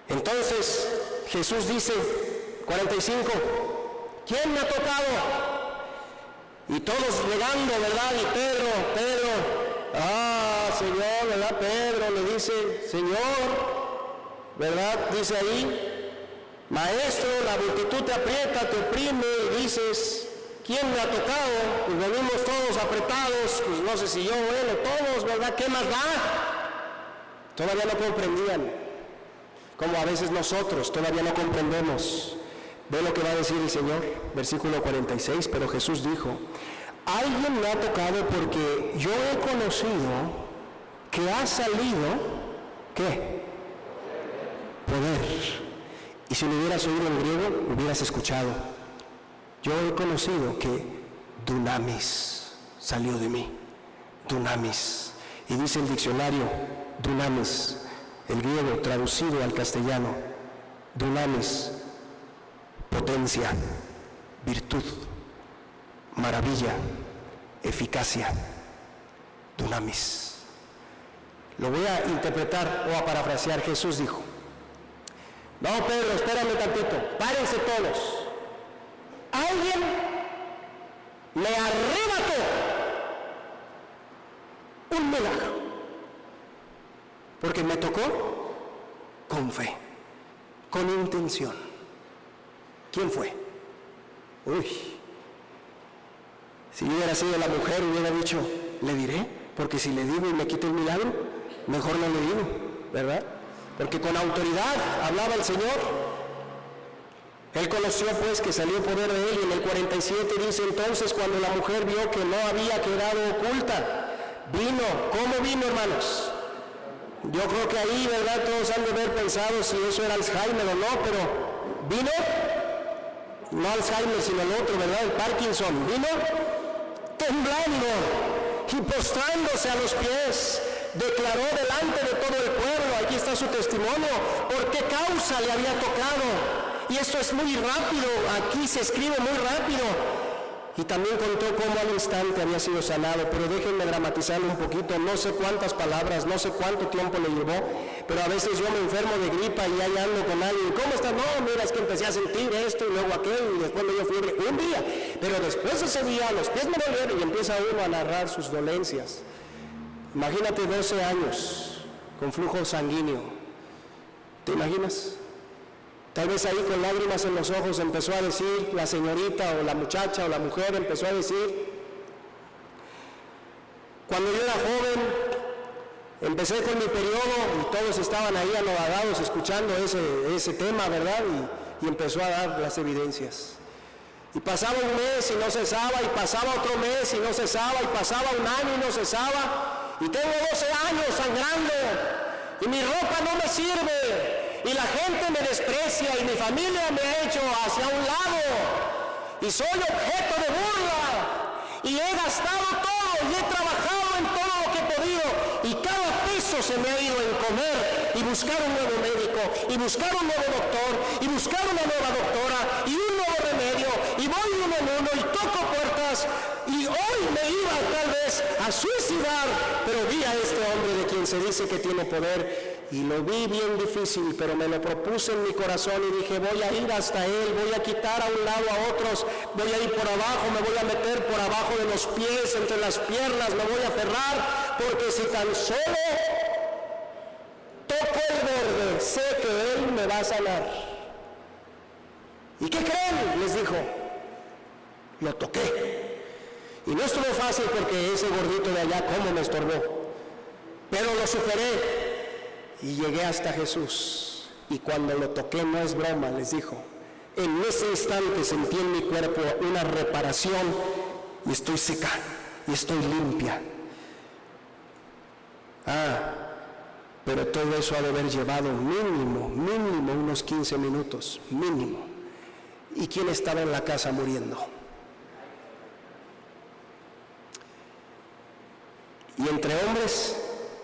Entonces Jesús dice, 45, ¿quién me ha tocado? Y todos llegando, ¿verdad? Y Pedro, Señor, ¿verdad? Pedro le dice, Señor, ¿verdad? Dice ahí, Maestro, la multitud te aprieta, te oprime, y dices, ¿quién me ha tocado? Pues venimos todos apretados, pues no sé si yo, bueno, todos, ¿verdad? ¿Qué más da? Todavía no comprendían, como a veces nosotros todavía no comprendemos. Ve lo que va a decir el Señor, versículo 46, pero Jesús dijo, alguien me ha tocado porque yo he conocido que ha salido, ¿qué? Poder. Y si lo hubieras oído en griego, hubieras escuchado. Yo he conocido que dunamis salió de mí. Dunamis. Y dice el diccionario, dunamis, el griego traducido al castellano, dunamis, potencia, virtud, maravilla, eficacia, dunamis. Lo voy a interpretar o a parafrasear. Jesús dijo, no, Pedro, espérame tantito, párense todos. Alguien me arrebató un milagro, porque me tocó con fe, con intención. ¿Quién fue? Uy, si yo hubiera sido la mujer, hubiera dicho, le diré, porque si le digo y me quito el milagro, mejor no le digo, ¿verdad? Porque con autoridad hablaba el Señor. Él conoció pues que salió poder de él, y en el 47 dice, entonces cuando la mujer vio que no había quedado oculta, vino. ¿Cómo vino, hermanos? Yo creo que ahí, ¿verdad? Todos han de haber pensado si eso era Alzheimer o no, pero vino, no Alzheimer sino el otro, ¿verdad? El Parkinson, vino temblando y postrándose a los pies, declaró delante de todo el pueblo, aquí está su testimonio, por qué causa le había tocado. Y esto es muy rápido, aquí se escribe muy rápido. Y también contó cómo al instante había sido sanado, pero déjenme dramatizarlo un poquito, no sé cuántas palabras, no sé cuánto tiempo le llevó, pero a veces yo me enfermo de gripa y ahí ando con alguien, ¿cómo estás? No, mira, es que empecé a sentir esto y luego aquello y después me dio fiebre, un día, pero después de ese día los pies me dolieron y empieza uno a narrar sus dolencias. Imagínate 12 años con flujo sanguíneo, ¿te imaginas? Tal vez ahí con lágrimas en los ojos empezó a decir la señorita o la muchacha o la mujer, empezó a decir, cuando yo era joven, empecé con mi periodo y todos estaban ahí anodadados escuchando ese tema, ¿verdad? Y empezó a dar las evidencias. Y pasaba un mes y no cesaba, y pasaba otro mes y no cesaba, y pasaba un año y no cesaba, y tengo 12 años sangrando, y mi ropa no me sirve, y la gente me desprecia y mi familia me ha hecho hacia un lado y soy objeto de burla y he gastado todo y he trabajado en todo lo que he podido y cada peso se me ha ido en comer y buscar un nuevo médico y buscar un nuevo doctor y buscar una nueva doctora y un nuevo remedio y voy uno en uno y toco puertas y hoy me iba tal vez a suicidar, pero vi a este hombre de quien se dice que tiene poder y lo vi bien difícil, pero me lo propuse en mi corazón y dije, voy a ir hasta él, voy a quitar a un lado a otros, voy a ir por abajo, me voy a meter por abajo de los pies, entre las piernas, me voy a aferrar, porque si tan solo toco el verde, sé que él me va a sanar. ¿Y qué creen?, les dijo. Lo toqué. Y no estuvo fácil porque ese gordito de allá, cómo me estorbó. Pero lo superé y llegué hasta Jesús. Y cuando lo toqué, no es broma, les dijo, en ese instante sentí en mi cuerpo una reparación y estoy seca y estoy limpia. Pero todo eso ha de haber llevado mínimo unos 15 minutos, mínimo. ¿Y quién estaba en la casa muriendo? Y entre hombres,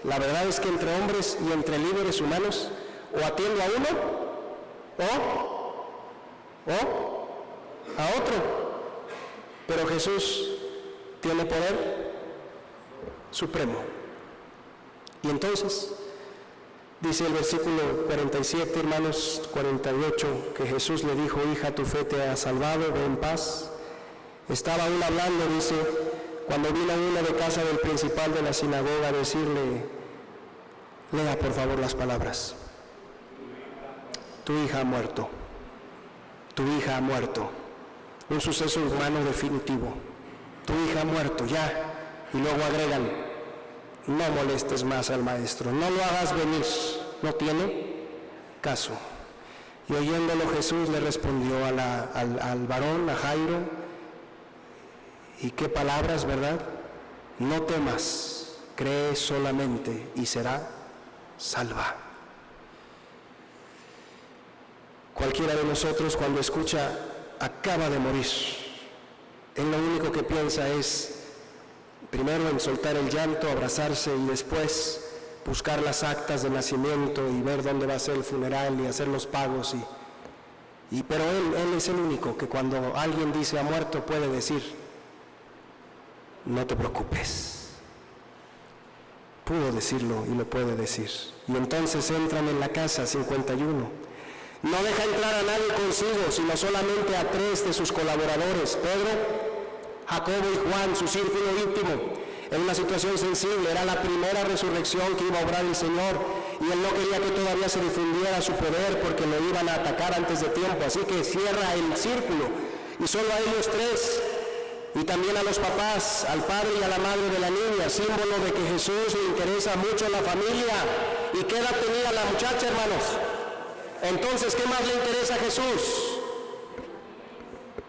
la verdad es que entre hombres y entre líderes humanos, o atiendo a uno, o a otro. Pero Jesús tiene poder supremo. Y entonces, dice el versículo 47, hermanos, 48, que Jesús le dijo, hija, tu fe te ha salvado, ve en paz. Estaba aún hablando, dice, cuando vino uno de casa del principal de la sinagoga a decirle, lea por favor las palabras. Tu hija ha muerto. Tu hija ha muerto. Un suceso humano definitivo. Tu hija ha muerto, ya. Y luego agregan, no molestes más al maestro, no lo hagas venir, no tiene caso. Y oyéndolo Jesús le respondió al varón, a Jairo, y qué palabras, ¿verdad? No temas, cree solamente y será salva. Cualquiera de nosotros cuando escucha, acaba de morir, él lo único que piensa es, primero en soltar el llanto, abrazarse y después buscar las actas de nacimiento y ver dónde va a ser el funeral y hacer los pagos. Pero él es el único que cuando alguien dice ha muerto puede decir, no te preocupes. Pudo decirlo y lo puede decir. Y entonces entran en la casa 51. No deja entrar a nadie consigo, sino solamente a 3 de sus colaboradores, Pedro, Jacobo y Juan, su círculo íntimo. En una situación sensible, era la primera resurrección que iba a obrar el Señor y él no quería que todavía se difundiera su poder porque lo iban a atacar antes de tiempo, así que cierra el círculo y solo a ellos 3 y también a los papás, al padre y a la madre de la niña, símbolo de que Jesús le interesa mucho la familia. ¿Y qué edad tenía la muchacha, hermanos? Entonces, ¿qué más le interesa a Jesús?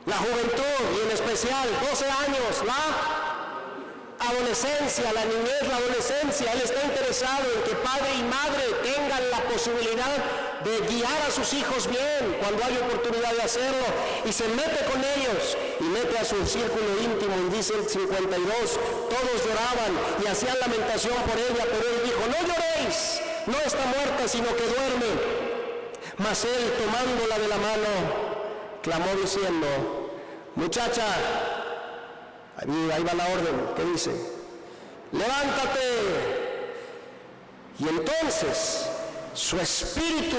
La juventud y en especial 12 años, la adolescencia, la niñez, la adolescencia. Él está interesado en que padre y madre tengan la posibilidad de guiar a sus hijos bien cuando hay oportunidad de hacerlo, y se mete con ellos y mete a su círculo íntimo. Y dice el 52, todos lloraban y hacían lamentación por ella, pero él dijo, no lloréis, no está muerta sino que duerme. Mas él, tomándola de la mano, clamó diciendo, muchacha, ahí va la orden, ¿qué dice? Levántate. Y entonces su espíritu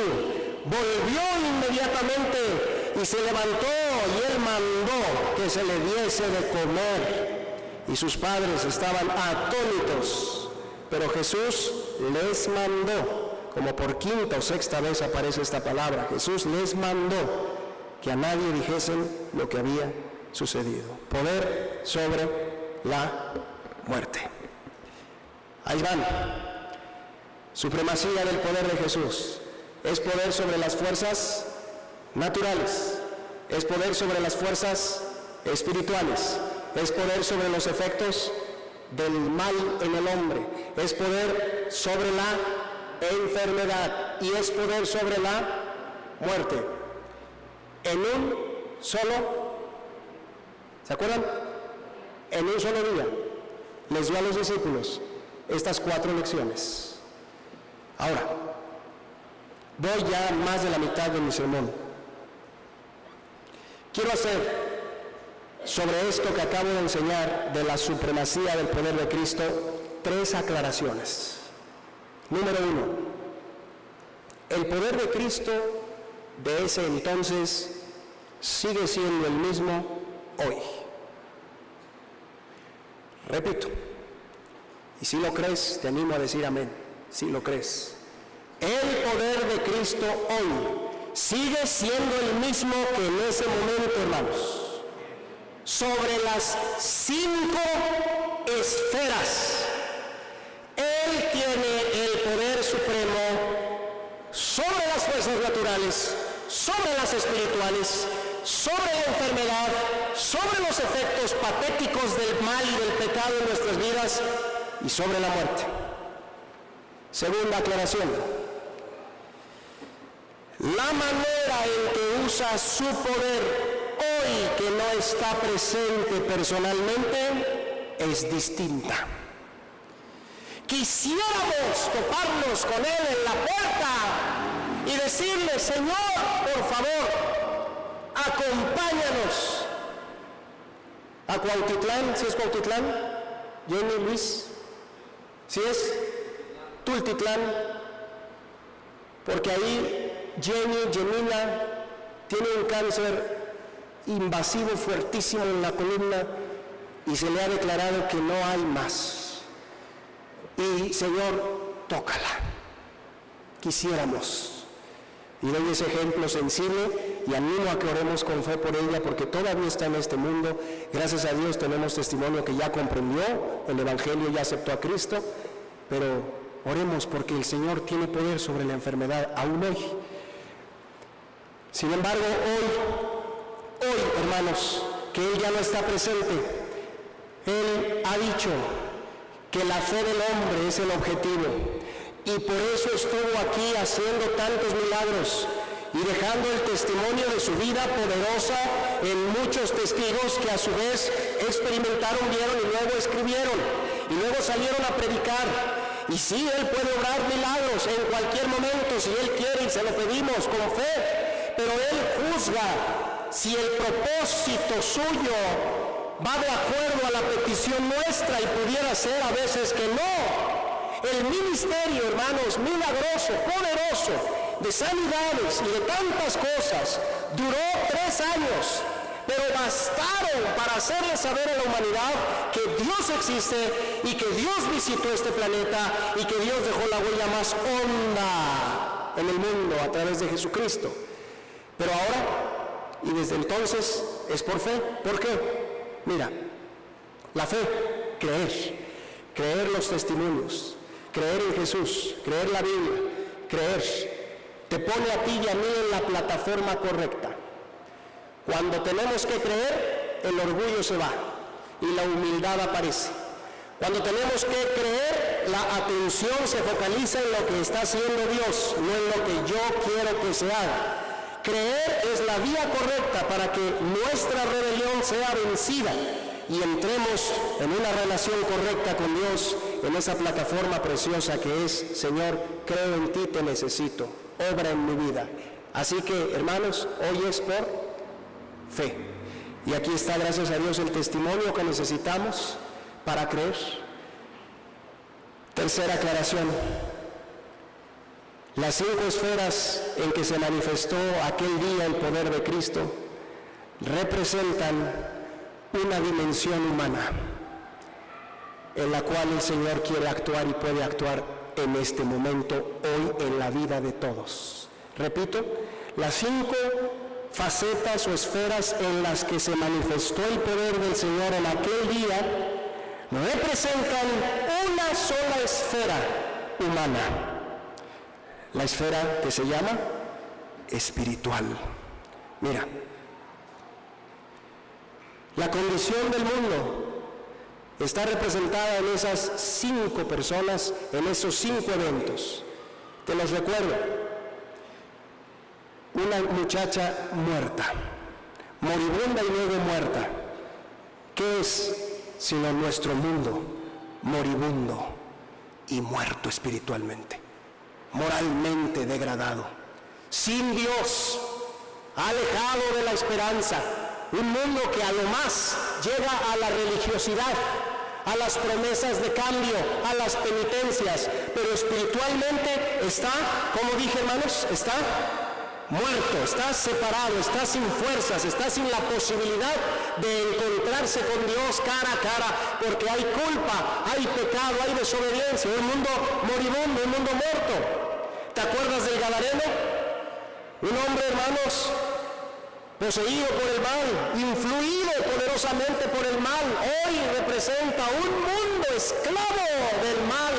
volvió inmediatamente y se levantó, y él mandó que se le diese de comer. Y sus padres estaban atónitos, pero Jesús les mandó, como por 5ª o 6ª vez aparece esta palabra, Jesús les mandó que a nadie dijesen lo que había sucedido. Poder sobre la muerte. Ahí van. Supremacía del poder de Jesús. Es poder sobre las fuerzas naturales. Es poder sobre las fuerzas espirituales. Es poder sobre los efectos del mal en el hombre. Es poder sobre la enfermedad. Y es poder sobre la muerte. En un solo, ¿se acuerdan? En un solo día les dio a los discípulos estas 4 lecciones. Ahora, voy ya más de la mitad de mi sermón. Quiero hacer sobre esto que acabo de enseñar de la supremacía del poder de Cristo 3 aclaraciones. Número 1, El poder de Cristo de ese entonces sigue siendo el mismo hoy. Repito, y si lo crees, te animo a decir amén, si lo crees. El poder de Cristo hoy sigue siendo el mismo que en ese momento, hermanos. Sobre las 5 esferas, Él tiene el poder supremo sobre las fuerzas naturales, sobre las espirituales, sobre la enfermedad, sobre los efectos patéticos del mal y del pecado en nuestras vidas y sobre la muerte. Segunda aclaración. La manera en que usa su poder hoy que no está presente personalmente es distinta. Quisiéramos toparnos con Él en la puerta y decirle: Señor, por favor, acompáñanos a Cuautitlán. ¿Sí es Cuautitlán? Jenny, Luis, ¿sí es? Tultitlán, porque ahí Jenina tiene un cáncer invasivo fuertísimo en la columna y se le ha declarado que no hay más. Y Señor, tócala. Quisiéramos. Y doy ese ejemplo sensible y animo a que oremos con fe por ella, porque todavía está en este mundo. Gracias a Dios tenemos testimonio que ya comprendió el Evangelio, ya aceptó a Cristo, pero oremos porque el Señor tiene poder sobre la enfermedad aún hoy. Sin embargo, hoy, hermanos, que Él ya no está presente, Él ha dicho que la fe del hombre es el objetivo, y por eso estuvo aquí haciendo tantos milagros y dejando el testimonio de su vida poderosa en muchos testigos que a su vez experimentaron, vieron y luego escribieron y luego salieron a predicar. Y sí, Él puede obrar milagros en cualquier momento si Él quiere y se lo pedimos con fe, pero Él juzga si el propósito suyo va de acuerdo a la petición nuestra, y pudiera ser a veces que no. El ministerio, hermanos, milagroso, poderoso, de sanidades y de tantas cosas, duró 3 años, pero bastaron para hacerle saber a la humanidad que Dios existe y que Dios visitó este planeta y que Dios dejó la huella más honda en el mundo a través de Jesucristo. Pero ahora, y desde entonces, es por fe. ¿Por qué? Mira, la fe, creer los testimonios, creer en Jesús, creer la Biblia, creer, te pone a ti y a mí en la plataforma correcta. Cuando tenemos que creer, el orgullo se va y la humildad aparece. Cuando tenemos que creer, la atención se focaliza en lo que está haciendo Dios, no en lo que yo quiero que se haga. Creer es la vía correcta para que nuestra rebelión sea vencida y entremos en una relación correcta con Dios, en esa plataforma preciosa que es: Señor, creo en ti, te necesito, obra en mi vida. Así que, hermanos, hoy es por fe. Y aquí está, gracias a Dios, el testimonio que necesitamos para creer. Tercera aclaración. Las 5 esferas en que se manifestó aquel día el poder de Cristo representan una dimensión humana en la cual el Señor quiere actuar y puede actuar en este momento, hoy, en la vida de todos. Repito, las 5 facetas o esferas en las que se manifestó el poder del Señor en aquel día representan una sola esfera humana, la esfera que se llama espiritual. Mira, la condición del mundo está representada en esas 5 personas, en esos 5 eventos. Te los recuerdo. Una muchacha muerta, moribunda y luego muerta. ¿Qué es sino nuestro mundo moribundo y muerto espiritualmente, moralmente degradado, sin Dios, alejado de la esperanza? Un mundo que a lo más llega a la religiosidad, a las promesas de cambio, a las penitencias, pero espiritualmente está, como dije hermanos, está muerto, está separado, está sin fuerzas, está sin la posibilidad de encontrarse con Dios cara a cara, porque hay culpa, hay pecado, hay desobediencia, un mundo moribundo, un mundo muerto. ¿Te acuerdas del Gadareno? Un hombre, hermanos, poseído por el mal, influido poderosamente por el mal, hoy representa un mundo esclavo del mal,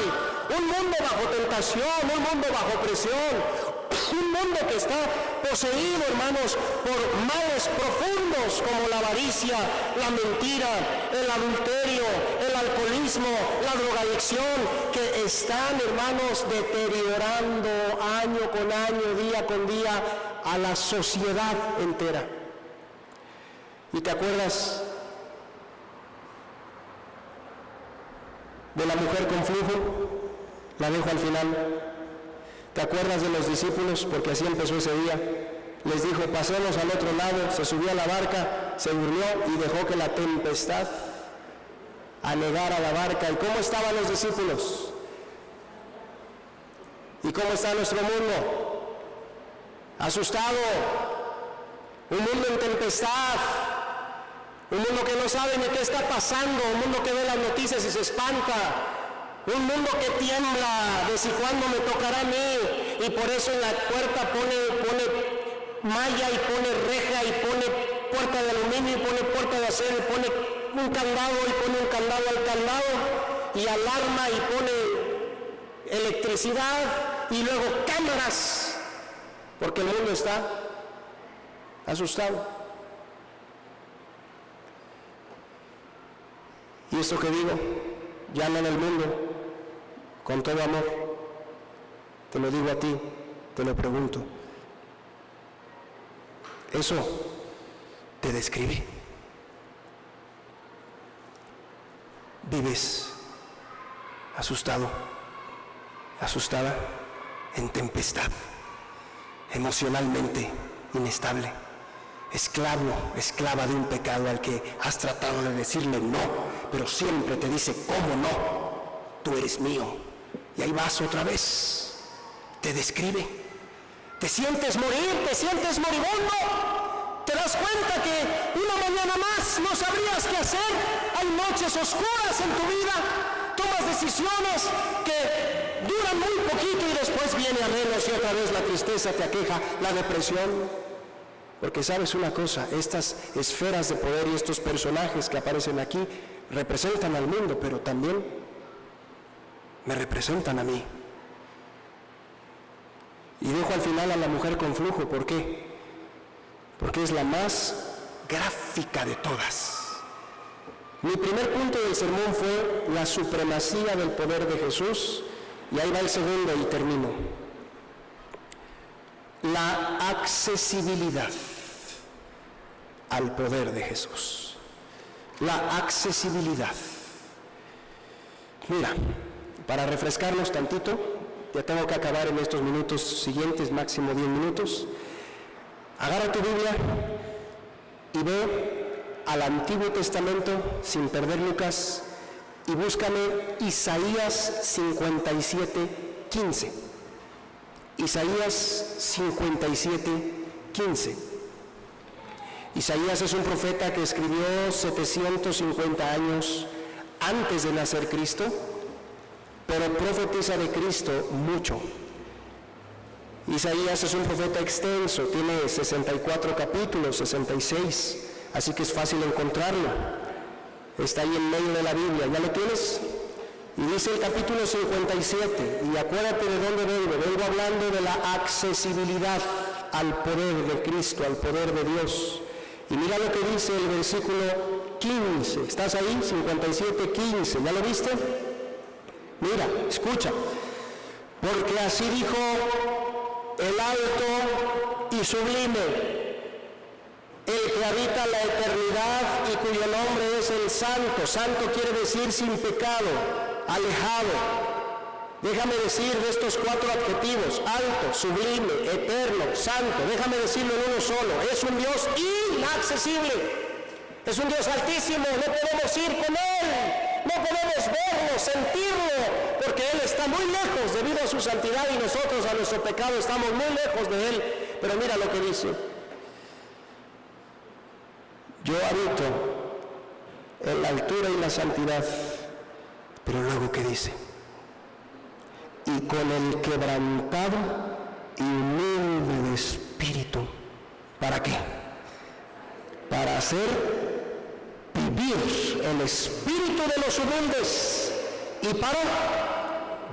un mundo bajo tentación, un mundo bajo presión, un mundo que está poseído, hermanos, por males profundos como la avaricia, la mentira, el adulterio, el alcoholismo, la drogadicción, que están, hermanos, deteriorando año con año, día con día a la sociedad entera. ¿Y te acuerdas de la mujer con flujo? La dejo al final. ¿Te acuerdas de los discípulos? Porque así empezó ese día. Les dijo, pasemos al otro lado. Se subió a la barca, se durmió y dejó que la tempestad anegara la barca. ¿Y cómo estaban los discípulos? ¿Y cómo está nuestro mundo? Asustado. Un mundo en tempestad. Un mundo que no sabe ni qué está pasando. Un mundo que ve las noticias y se espanta. Un mundo que tiembla de si cuándo me tocará a mí, y por eso en la puerta pone malla y pone reja y pone puerta de aluminio y pone puerta de acero y pone un candado y pone un candado al candado y alarma y pone electricidad y luego cámaras, porque el mundo está asustado. Y esto que digo, llama en el mundo, con todo amor, te lo digo a ti, te lo pregunto. ¿Eso te describe? ¿Vives asustado, asustada, en tempestad, emocionalmente inestable, esclavo, esclava de un pecado al que has tratado de decirle no, pero siempre te dice, ¿cómo no? Tú eres mío. Y ahí vas otra vez. Te describe. Te sientes morir, te sientes moribundo. Te das cuenta que una mañana más no sabrías qué hacer. Hay noches oscuras en tu vida. Tomas decisiones que duran muy poquito y después viene a menos y otra vez la tristeza te aqueja, la depresión. Porque sabes una cosa, estas esferas de poder y estos personajes que aparecen aquí representan al mundo, pero también me representan a mí. Y dejo al final a la mujer con flujo. ¿Por qué? Porque es la más gráfica de todas. Mi primer punto del sermón fue la supremacía del poder de Jesús, y ahí va el segundo y termino. La accesibilidad al poder de Jesús. La accesibilidad. Mira, para refrescarnos tantito, ya tengo que acabar en estos minutos siguientes, máximo 10 minutos. Agarra tu Biblia y ve al Antiguo Testamento, sin perder Lucas, y búscame Isaías 57:15. Isaías 57:15. Isaías es un profeta que escribió 750 años antes de nacer Cristo, pero profetiza de Cristo mucho. Isaías es un profeta extenso, tiene 64 capítulos, 66, así que es fácil encontrarlo. Está ahí en medio de la Biblia, ¿ya lo tienes? Y dice el capítulo 57, y acuérdate de dónde vengo hablando de la accesibilidad al poder de Cristo, al poder de Dios. Y mira lo que dice el versículo 15, ¿estás ahí? 57:15, ¿ya lo viste? Mira, escucha, porque así dijo el alto y sublime, el que habita la eternidad y cuyo nombre es el Santo. Santo quiere decir sin pecado, alejado. Déjame decir de estos 4 adjetivos, alto, sublime, eterno, santo, déjame decirlo en uno solo. Es un Dios inaccesible, es un Dios altísimo, no podemos ir con Él. no podemos verlo, sentirlo, porque Él está muy lejos debido a su santidad y nosotros a nuestro pecado estamos muy lejos de Él. Pero mira lo que dice: yo habito en la altura y la santidad. Pero luego, ¿qué dice? Y con el quebrantado y humilde de espíritu. ¿Para qué? Para hacer vivir el espíritu de los humildes y para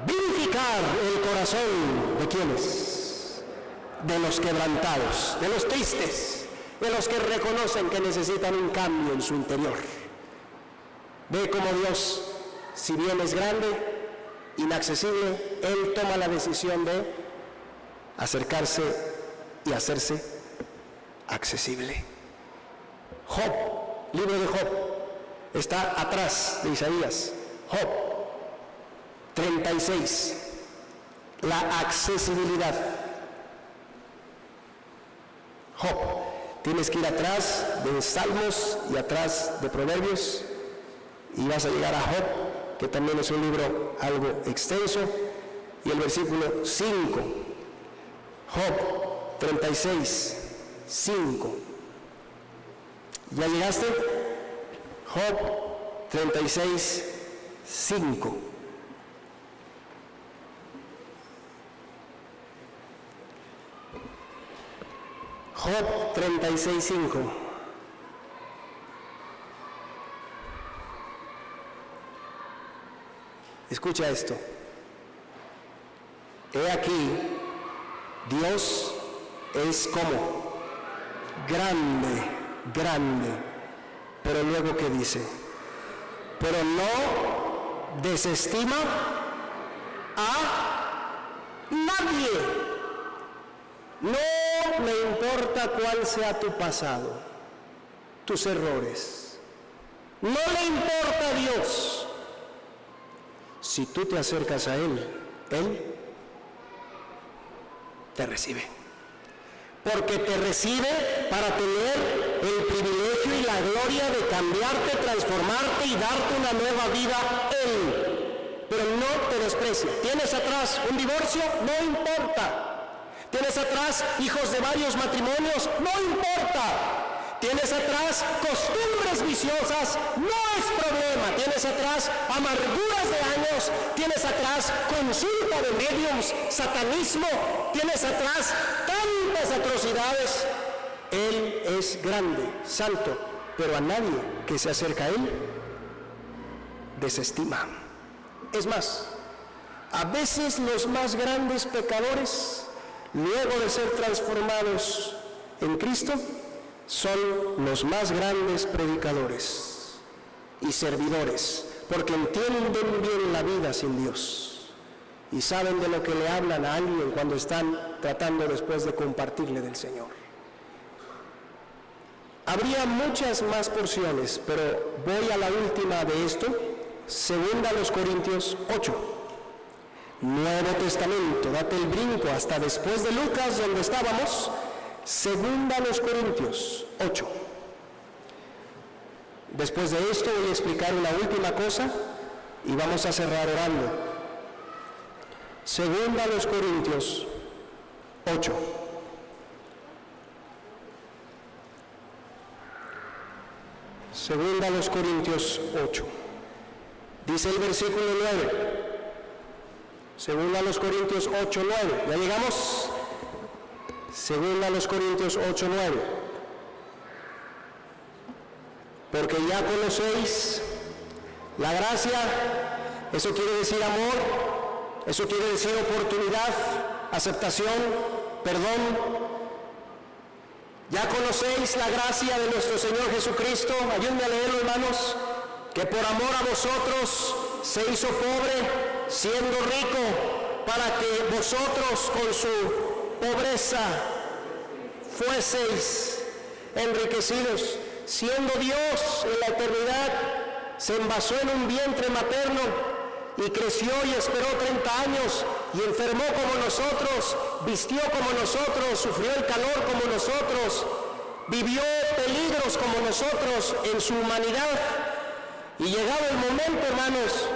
vivificar el corazón de quienes, de los quebrantados, de los tristes, de los que reconocen que necesitan un cambio en su interior. Ve cómo Dios, si bien es grande, inaccesible, Él toma la decisión de acercarse y hacerse accesible. Job, libro de Job, está atrás de Isaías. Job 36, la accesibilidad. Job, tienes que ir atrás de Salmos y atrás de Proverbios y vas a llegar a Job, que también es un libro algo extenso, y el versículo 5, Job 36, 5. ¿Ya llegaste? Job 36, 5. Job 36, 5. Escucha esto. He aquí, Dios es como grande, grande, pero luego ¿qué dice? Pero no desestima a nadie. No le importa cuál sea tu pasado, tus errores. No le importa a Dios. Si tú te acercas a Él, Él te recibe. Porque te recibe para tener el privilegio y la gloria de cambiarte, transformarte y darte una nueva vida Él. Pero no te desprecia. ¿Tienes atrás un divorcio? No importa. ¿Tienes atrás hijos de varios matrimonios? No importa. ¿Tienes atrás costumbres viciosas? No es problema. ¿Tienes atrás amarguras de años? ¿Tienes atrás consulta de mediums, satanismo? ¿Tienes atrás tantas atrocidades? Él es grande, santo, pero a nadie que se acerca a Él desestima. Es más, a veces los más grandes pecadores, luego de ser transformados en Cristo, son los más grandes predicadores y servidores, porque entienden bien la vida sin Dios y saben de lo que le hablan a alguien cuando están tratando después de compartirle del Señor. Habría muchas más porciones, pero voy a la última de esto, 2 Corintios 8. Nuevo Testamento, date el brinco hasta después de Lucas, donde estábamos. 2 Corintios 8. Después de esto voy a explicar una última cosa y vamos a cerrar orando. 2 Corintios 8. Segunda a los Corintios 8. Dice el versículo 9. Segunda a los Corintios 8, 9. ¿Ya llegamos? Segunda a los Corintios 8, 9. Porque ya conocéis la gracia, eso quiere decir amor, eso quiere decir oportunidad, aceptación, perdón. Ya conocéis la gracia de nuestro Señor Jesucristo, ayúdenme a leerlo, hermanos, que por amor a vosotros se hizo pobre, siendo rico, para que vosotros con su pobreza fueseis enriquecidos. Siendo Dios en la eternidad, se envasó en un vientre materno y creció y esperó 30 años y enfermó como nosotros, vistió como nosotros, sufrió el calor como nosotros, vivió peligros como nosotros en su humanidad Y llegado el momento, hermanos,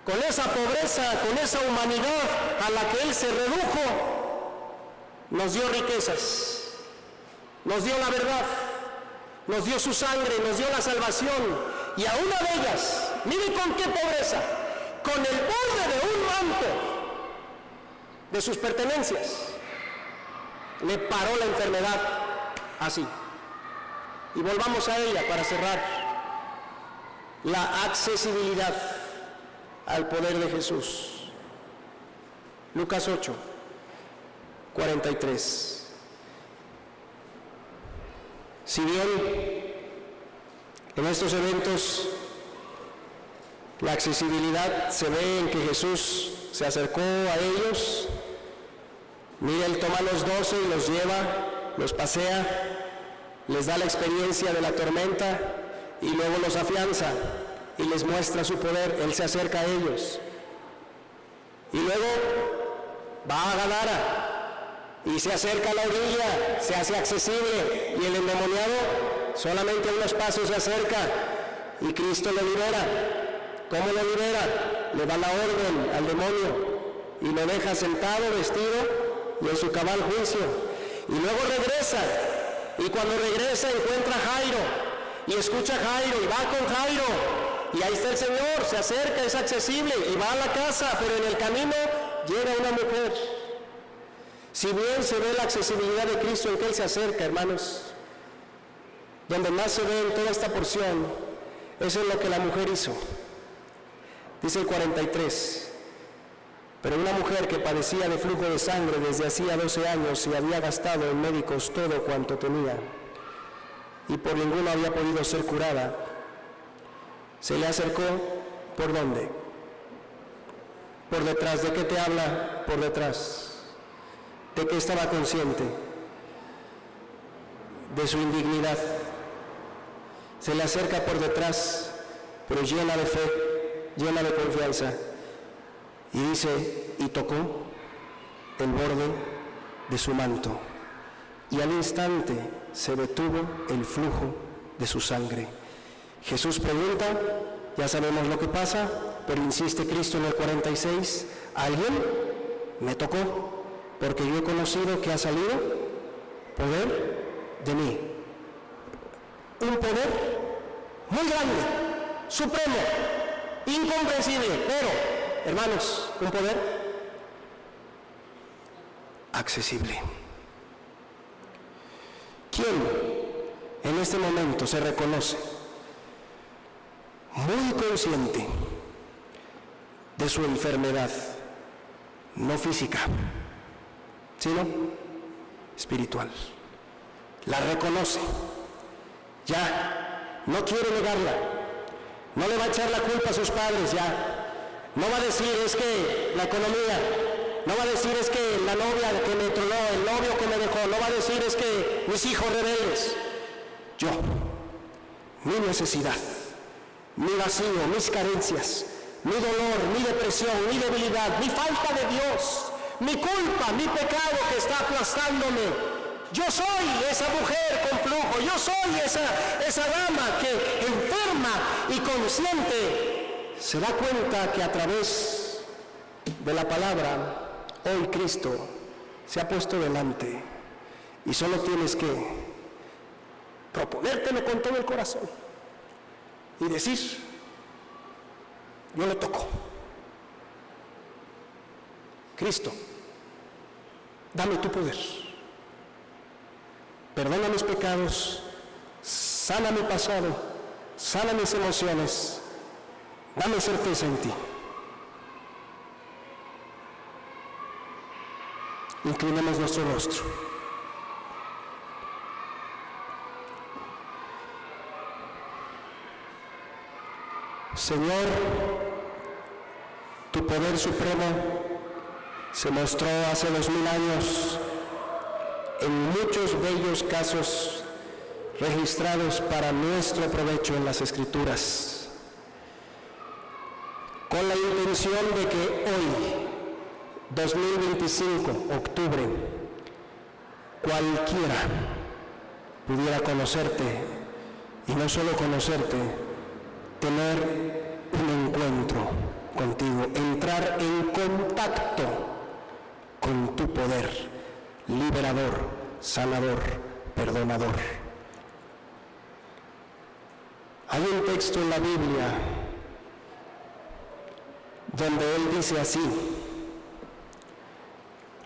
con esa pobreza, con esa humanidad a la que Él se redujo, nos dio riquezas, nos dio la verdad, nos dio su sangre, nos dio la salvación. Y a una de ellas, mire con qué pobreza, con el borde de un manto de sus pertenencias, le paró la enfermedad así. Y volvamos a ella para cerrar. La accesibilidad al poder de Jesús. Lucas 8, 43. Si bien en estos eventos la accesibilidad se ve en que Jesús se acercó a ellos, mira, Él toma los 12 y los lleva, los pasea, les da la experiencia de la tormenta y luego los afianza y les muestra su poder. Él se acerca a ellos y luego va a Gadara y se acerca a la orilla, se hace accesible, y el endemoniado solamente a unos pasos se acerca y Cristo lo libera. ¿Cómo lo libera? Le da la orden al demonio y lo deja sentado, vestido y en su cabal juicio. Y luego regresa, y cuando regresa encuentra a Jairo y escucha a Jairo y va con Jairo, y ahí está el Señor, se acerca, es accesible y va a la casa, pero en el camino llega una mujer. Si bien se ve la accesibilidad de Cristo en que Él se acerca, hermanos, donde más se ve en toda esta porción, eso es lo que la mujer hizo. Dice el 43, pero una mujer que padecía de flujo de sangre desde hacía 12 años y había gastado en médicos todo cuanto tenía, y por ninguno había podido ser curada, se le acercó. ¿Por dónde? Por detrás. ¿De qué te habla? Por detrás. ¿De qué estaba consciente? De su indignidad. Se le acerca por detrás, pero llena de fe, llena de confianza, y dice, y tocó el borde de su manto, y al instante se detuvo el flujo de su sangre. Jesús pregunta, ya sabemos lo que pasa, pero insiste Cristo en el 46, ¿alguien me tocó? Porque yo he conocido que ha salido poder de mí. Un poder muy grande, supremo, incomprensible, pero, hermanos, un poder accesible. ¿Quién en este momento se reconoce muy consciente de su enfermedad, no física, sino espiritual? La reconoce, ya, no quiere negarla, no le va a echar la culpa a sus padres, ya, no va a decir es que la economía, no va a decir es que la novia que me tronó, el novio que me dejó, no va a decir es que mis hijos rebeldes. Yo, mi necesidad, mi vacío, mis carencias, mi dolor, mi depresión, mi debilidad, mi falta de Dios, mi culpa, mi pecado que está aplastándome. Yo soy esa mujer con flujo, yo soy esa dama que enferma y consciente se da cuenta que a través de la palabra, hoy Cristo se ha puesto delante y solo tienes que proponértelo con todo el corazón y decir, yo lo toco. Cristo, dame tu poder. Perdona mis pecados, sana mi pasado, sana mis emociones, dame certeza en ti. Inclinemos nuestro rostro. Señor, tu poder supremo se mostró hace 2000 años en muchos bellos casos registrados para nuestro provecho en las Escrituras, con la intención de que hoy, 2025, octubre, cualquiera pudiera conocerte, y no solo conocerte, tener un encuentro contigo, entrar en contacto con tu poder liberador, sanador, perdonador. Hay un texto en la Biblia donde Él dice así,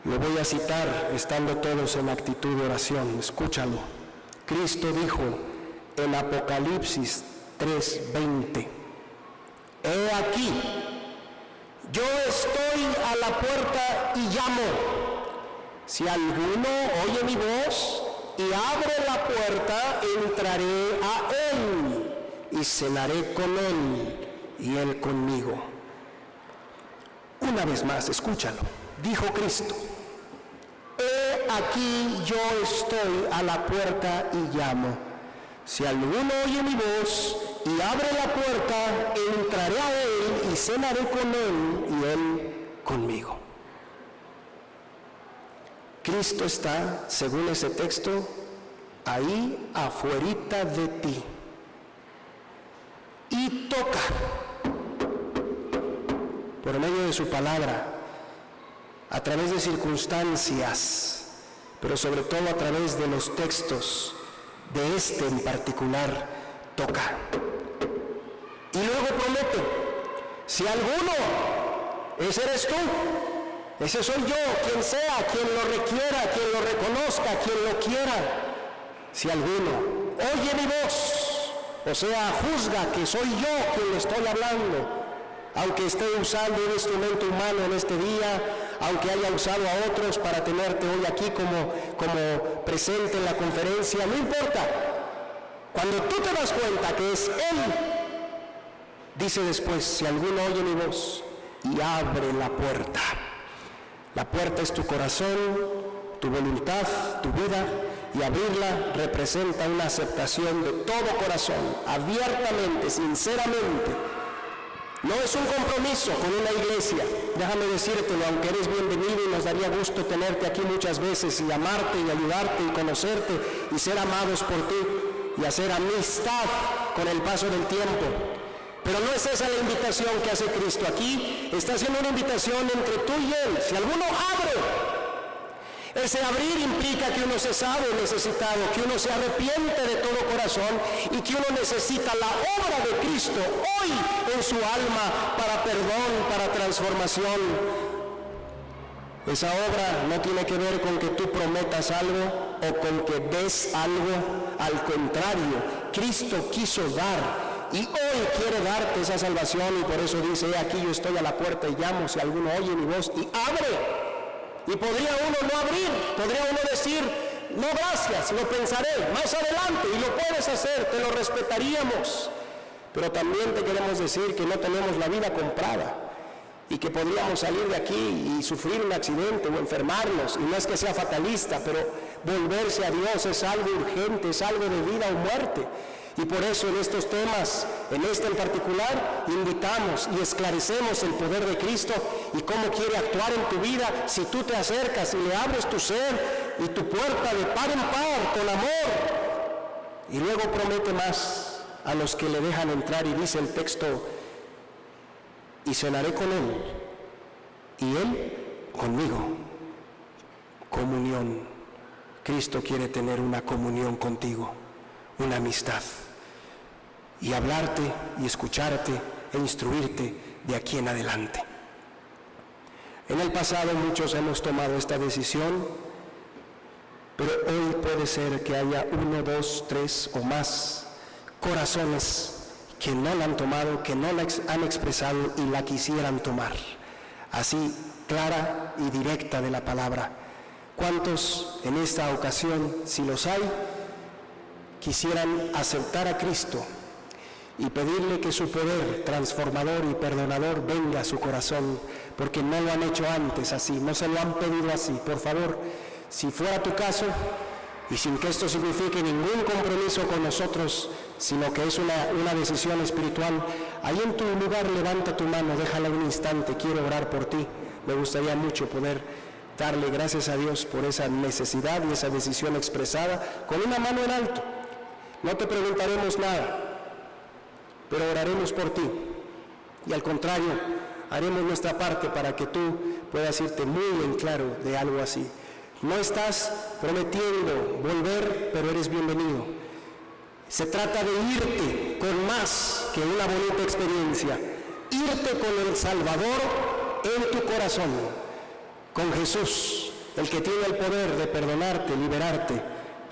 lo voy a citar estando todos en actitud de oración, escúchalo. Cristo dijo en Apocalipsis 3:20, he aquí, yo estoy a la puerta y llamo. Si alguno oye mi voz y abre la puerta, entraré a él y cenaré con él y él conmigo. Una vez más, escúchalo. Dijo Cristo, he aquí yo estoy a la puerta y llamo. Si alguno oye mi voz y abre la puerta, entraré a él y cenaré con él y él conmigo. Cristo está, según ese texto, ahí afuerita de ti y toca por medio de su palabra, a través de circunstancias, pero sobre todo a través de los textos, de este en particular, toca. Y luego promete, si alguno, ese eres tú, ese soy yo, quien sea, quien lo requiera, quien lo reconozca, quien lo quiera, si alguno oye mi voz, o sea, juzga que soy yo quien le estoy hablando, aunque esté usando un instrumento humano en este día, aunque haya usado a otros para tenerte hoy aquí como presente en la conferencia, no importa. Cuando tú te das cuenta que es Él, dice después, si alguno oye mi voz y abre la puerta. La puerta es tu corazón, tu voluntad, tu vida, y abrirla representa una aceptación de todo corazón, abiertamente, sinceramente. No es un compromiso con una iglesia, déjame decírtelo, aunque eres bienvenido y nos daría gusto tenerte aquí muchas veces y amarte y ayudarte y conocerte y ser amados por ti y hacer amistad con el paso del tiempo. Pero no es esa la invitación que hace Cristo. Aquí está haciendo una invitación entre tú y Él. Si alguno abre, ese abrir implica que uno se sabe necesitado, que uno se arrepiente de todo corazón y que uno necesita la obra de Cristo hoy en su alma para perdón, para transformación. Esa obra no tiene que ver con que tú prometas algo o con que des algo. Al contrario, Cristo quiso dar y hoy quiere darte esa salvación, y por eso dice, aquí yo estoy a la puerta y llamo, si alguno oye mi voz y abre. Y podría uno no abrir, podría uno decir, no gracias, lo pensaré más adelante, y lo puedes hacer, te lo respetaríamos. Pero también te queremos decir que no tenemos la vida comprada y que podríamos salir de aquí y sufrir un accidente o enfermarnos, y no es que sea fatalista, pero volverse a Dios es algo urgente, es algo de vida o muerte. Y por eso en estos temas, en este en particular, invitamos y esclarecemos el poder de Cristo y cómo quiere actuar en tu vida si tú te acercas y le abres tu ser y tu puerta de par en par con amor. Y luego promete más a los que le dejan entrar, y dice el texto, y cenaré con él y él conmigo. Comunión. Cristo quiere tener una comunión contigo, una amistad, y hablarte y escucharte e instruirte de aquí en adelante. En el pasado muchos hemos tomado esta decisión, pero hoy puede ser que haya 1, 2, 3 o más corazones que no la han tomado, que no la han expresado y la quisieran tomar, así clara y directa de la palabra. ¿Cuántos en esta ocasión, si los hay, quisieran aceptar a Cristo y pedirle que su poder transformador y perdonador venga a su corazón, porque no lo han hecho antes así, no se lo han pedido así? Por favor, si fuera tu caso, y sin que esto signifique ningún compromiso con nosotros, sino que es una decisión espiritual, ahí en tu lugar levanta tu mano, déjala un instante, quiero orar por ti. Me gustaría mucho poder darle gracias a Dios por esa necesidad y esa decisión expresada con una mano en alto. No te preguntaremos nada, pero oraremos por ti. Y al contrario, haremos nuestra parte para que tú puedas irte muy en claro de algo así. No estás prometiendo volver, pero eres bienvenido. Se trata de irte con más que una bonita experiencia, irte con el Salvador en tu corazón, con Jesús, el que tiene el poder de perdonarte, liberarte,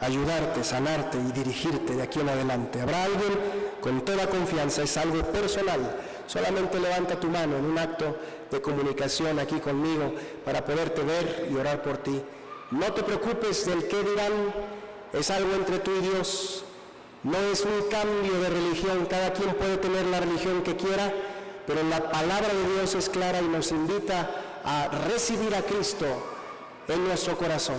ayudarte, sanarte y dirigirte de aquí en adelante. Habrá alguien con toda confianza, es algo personal. Solamente levanta tu mano en un acto de comunicación aquí conmigo para poderte ver y orar por ti. No te preocupes del qué dirán, es algo entre tú y Dios. No es un cambio de religión, cada quien puede tener la religión que quiera, pero la palabra de Dios es clara y nos invita a recibir a Cristo en nuestro corazón.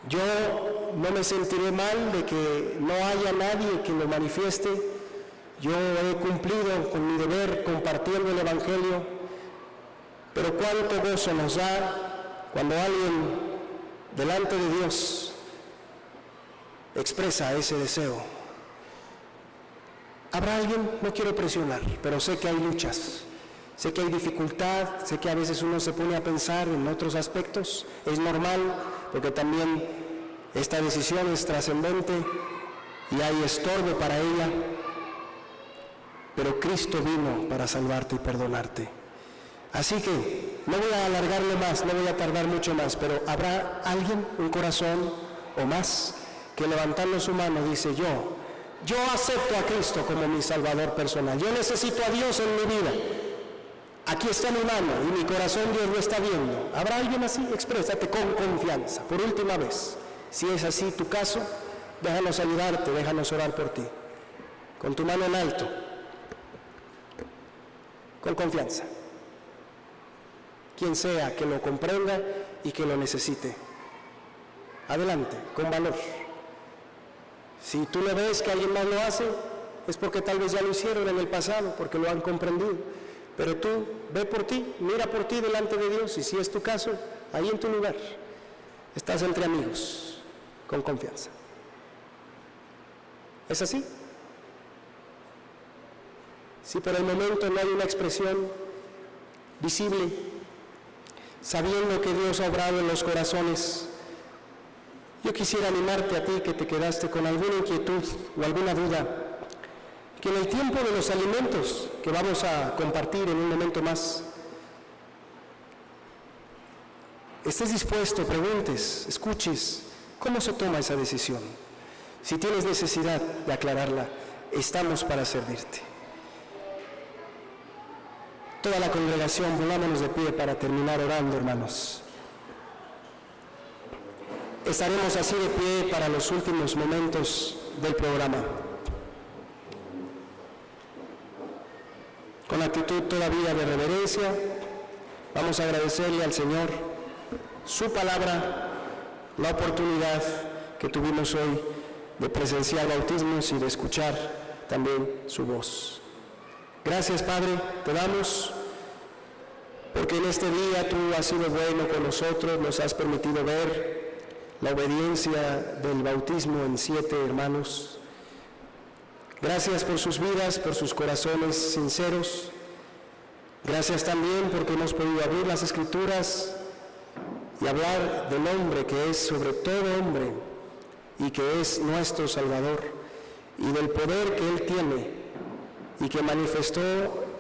Yo no me sentiré mal de que no haya nadie que lo manifieste. Yo he cumplido con mi deber compartiendo el Evangelio, pero cuánto gozo nos da cuando alguien delante de Dios expresa ese deseo. ¿Habrá alguien? No quiero presionar, pero sé que hay luchas, sé que hay dificultad, sé que a veces uno se pone a pensar en otros aspectos. Es normal, porque también esta decisión es trascendente y hay estorbo para ella, pero Cristo vino para salvarte y perdonarte. Así que no voy a alargarle más, no voy a tardar mucho más, pero ¿habrá alguien, un corazón o más, que levantando su mano dice: yo acepto a Cristo como mi Salvador personal, yo necesito a Dios en mi vida, aquí está mi mano y mi corazón Dios lo está viendo? ¿Habrá alguien así? Exprésate con confianza, por última vez. Si es así tu caso, déjanos ayudarte, déjanos orar por ti, con tu mano en alto, con confianza. Quien sea que lo comprenda y que lo necesite, adelante, con valor. Si tú no ves que alguien más lo hace, es porque tal vez ya lo hicieron en el pasado, porque lo han comprendido. Pero tú ve por ti, mira por ti delante de Dios, y si es tu caso, ahí en tu lugar, estás entre amigos, con confianza. ¿Es así? Si por el momento no hay una expresión visible, sabiendo que Dios ha obrado en los corazones, yo quisiera animarte a ti que te quedaste con alguna inquietud o alguna duda, que en el tiempo de los alimentos que vamos a compartir en un momento más, estés dispuesto, preguntes, escuches cómo se toma esa decisión. Si tienes necesidad de aclararla, estamos para servirte. Toda la congregación, pongámonos de pie para terminar orando, hermanos. Estaremos así de pie para los últimos momentos del programa. Con actitud todavía de reverencia, vamos a agradecerle al Señor su palabra, la oportunidad que tuvimos hoy de presenciar bautismos y de escuchar también su voz. Gracias, Padre, te damos, porque en este día tú has sido bueno con nosotros, nos has permitido ver la obediencia del bautismo en 7 hermanos. Gracias por sus vidas, por sus corazones sinceros. Gracias también porque hemos podido abrir las Escrituras y hablar del hombre que es sobre todo hombre y que es nuestro Salvador, y del poder que Él tiene y que manifestó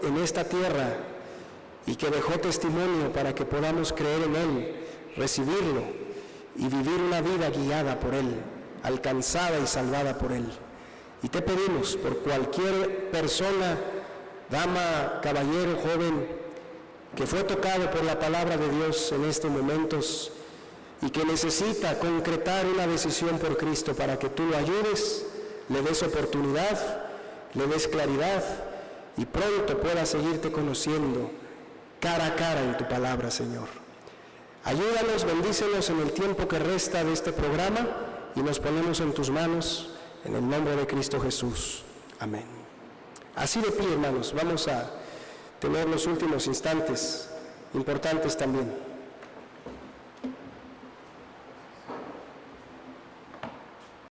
en esta tierra y que dejó testimonio para que podamos creer en Él, recibirlo y vivir una vida guiada por Él, alcanzada y salvada por Él. Y te pedimos por cualquier persona, dama, caballero, joven, que fue tocado por la palabra de Dios en estos momentos y que necesita concretar una decisión por Cristo, para que tú lo ayudes, le des oportunidad, le des claridad y pronto pueda seguirte conociendo cara a cara en tu palabra, Señor. Ayúdanos, bendícenos en el tiempo que resta de este programa y nos ponemos en tus manos en el nombre de Cristo Jesús. Amén. Así de pie, hermanos, vamos a tener los últimos instantes importantes también.